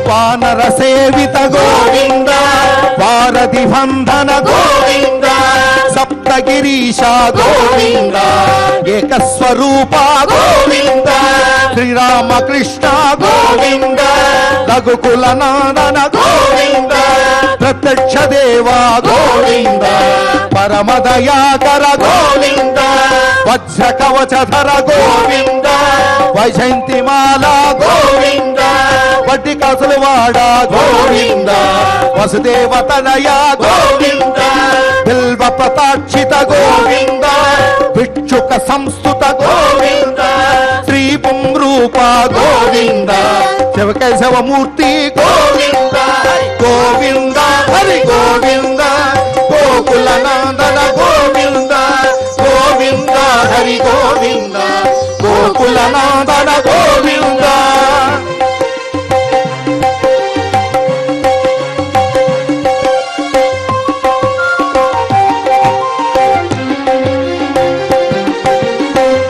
వానర సేవిత గోవింద వారధి బంధన గోవింద సప్తగిరీశ గోవింద ఏకస్వరూప గోవింద శ్రీరామకృష్ణ గోవింద రఘుకుల నందన గోవింద ప్రత్యక్ష దేవా గోవింద పరమదయాకర గోవింద వజ్ర కవచధర గోవింద వైజయంతిమాల గోవింద వడ్డి కసులువాడ గోవింద వసుదేవ తనయ గోవింద బిల్వ ప్రతాక్షిత గోవింద భిక్షుక సంస్థుత గోవింద శ్రీ పుంరూప గోవింద శివకేశవమూర్తి గోవింద గోవింద హరి గోవింద గోకుల నందన గోవింద గోవింద హరి గోవింద గోకుల నందన గోవింద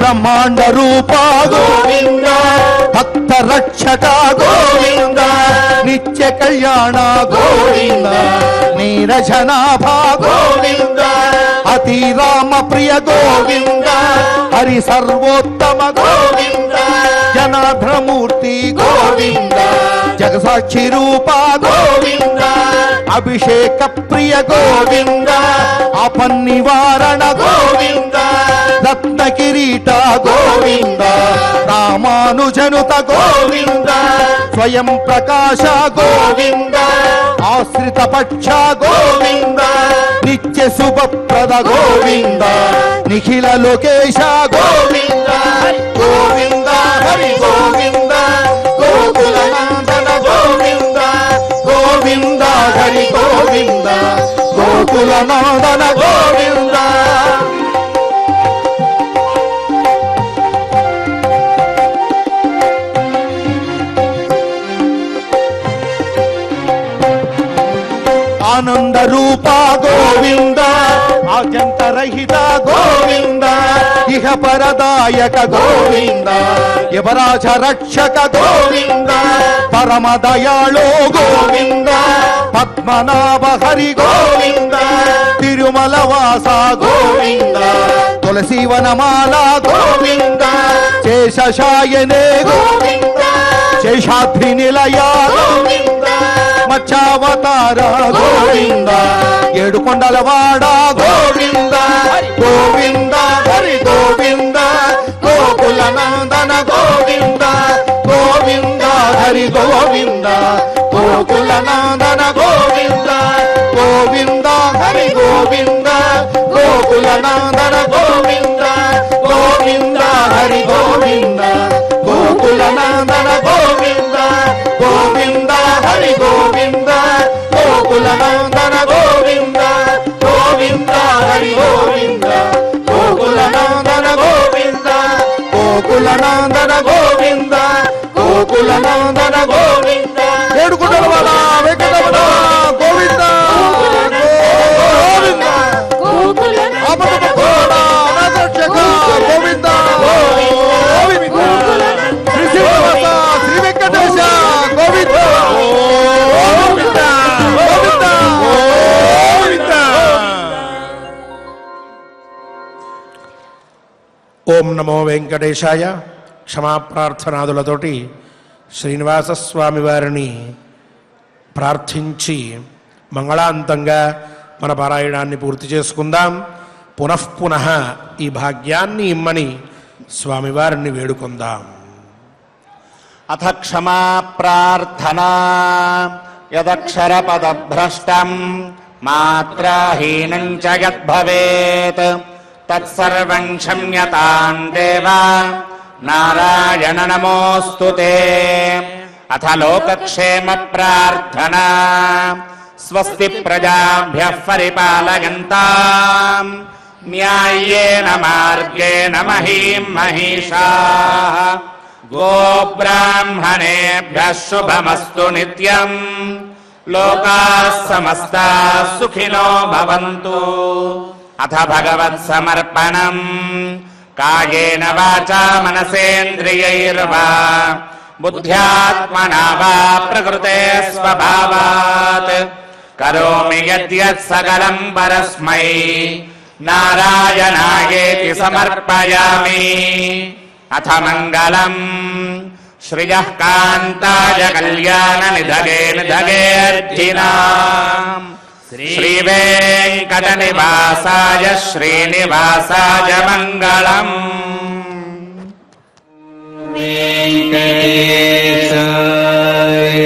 బ్రహ్మాండ రూప గోవింద భక్త రక్షక గోవింద నిత్య కళ్యాణ గోవింద నీరజనాభ గోవింద అతి రామ ప్రియ గోవింద హరి సర్వోత్తమ గోవింద జనార్దనమూర్తి గోవింద జగసాక్షి రూప గోవింద అభిషేక ప్రియ గోవింద అపన్నివారణ గోవింద రత్న కిరీట గోవింద రామానుజనుత గోవింద స్వయం ప్రకాశ గోవింద ఆశ్రిత పక్ష గోవింద నిత్య శుభప్రద గోవింద నిఖిల లోకేశ గోవింద గోవింద హరి గోవింద గోకుల నందన గోవింద గోవింద హరి గోవింద గోకుల నందన గోవింద ఆనంద రూప గోవింద ఆద్యంతరహిత గోవింద ఇహ పరదాయక గోవింద యువరాజ రక్షక గోవింద పరమ దయాళో గోవింద పద్మనాభ హరి గోవింద తిరుమల వాస గోవింద తులసీవనమాల గోవింద శేషశాయనే గోవింద శేషాద్రి నిలయ గోవింద మచ్చావతార గోవింద ఏడుకొండలవాడ గోవింద గోవింద హరి గోవింద గోకుల నందన గోవింద గోవింద హరి గోవింద గోవింద గోకులనందన గోవింద గోవింద హరి గోవింద గోకులనందన గోవింద గోవింద హరి గోవింద గోకులనందన గోవింద గోవింద హరి గోవింద గోకులనందన గోవింద గోవింద హరి గోవింద గోకులనందన గోవింద గోకులనందన గోవింద గోకులనందన గోవింద ఏడుకుంటల వాడ వెంకటరమణ గోవింద గోవింద ఆపద గోడ అనాథరక్షక గోవింద గోవింద శ్రీ శ్రీనివాస శ్రీ వెంకటేశ గోవింద గోవింద గోవింద గోవింద. ఓం నమో వెంకటేశాయ. క్షమాప్రార్థనాదులతోటి శ్రీనివాసస్వామి వారిని ప్రార్థించి మంగళాంతంగా మన పారాయణాన్ని పూర్తి చేసుకుందాం. పునఃపునః ఈ భాగ్యాన్ని ఇమ్మని స్వామివారిని వేడుకుందాం. అథ క్షమా ప్రార్థనా యదక్షర పదభ్రష్టం మాత్రాహీనం చ యద్భవేత్ తత్సర్వం క్షమ్యతాం దేవా నారాయణ నమోస్తుతే. అథ లోకక్షేమ ప్రార్థనా స్వస్తి ప్రజాభ్యః పరిపాలయంతాం న్యాయేన మార్గేణ మహీం మహిషాః గోబ్రాహ్మణేభ్యః శుభమస్తు నిత్యం లోకాః సమస్తాః సుఖినో భవంతు. అథ భగవత్సమర్పణం కాయేన వాచా మనసేంద్రియైర్వా బుద్ధ్యాత్మనా వా ప్రకృతే స్వభావాత్ కరోమి యద్యత్ సకలం పరస్మై నారాయణాయేతి సమర్పయామి. అథ మంగళం శ్రియః కాంతాయ కళ్యాణ నిధగే నిధగేర్జినాం శ్రీ వెంకట నివాసాయ శ్రీనివాసాయ మంగళం. వెంకటేశాయ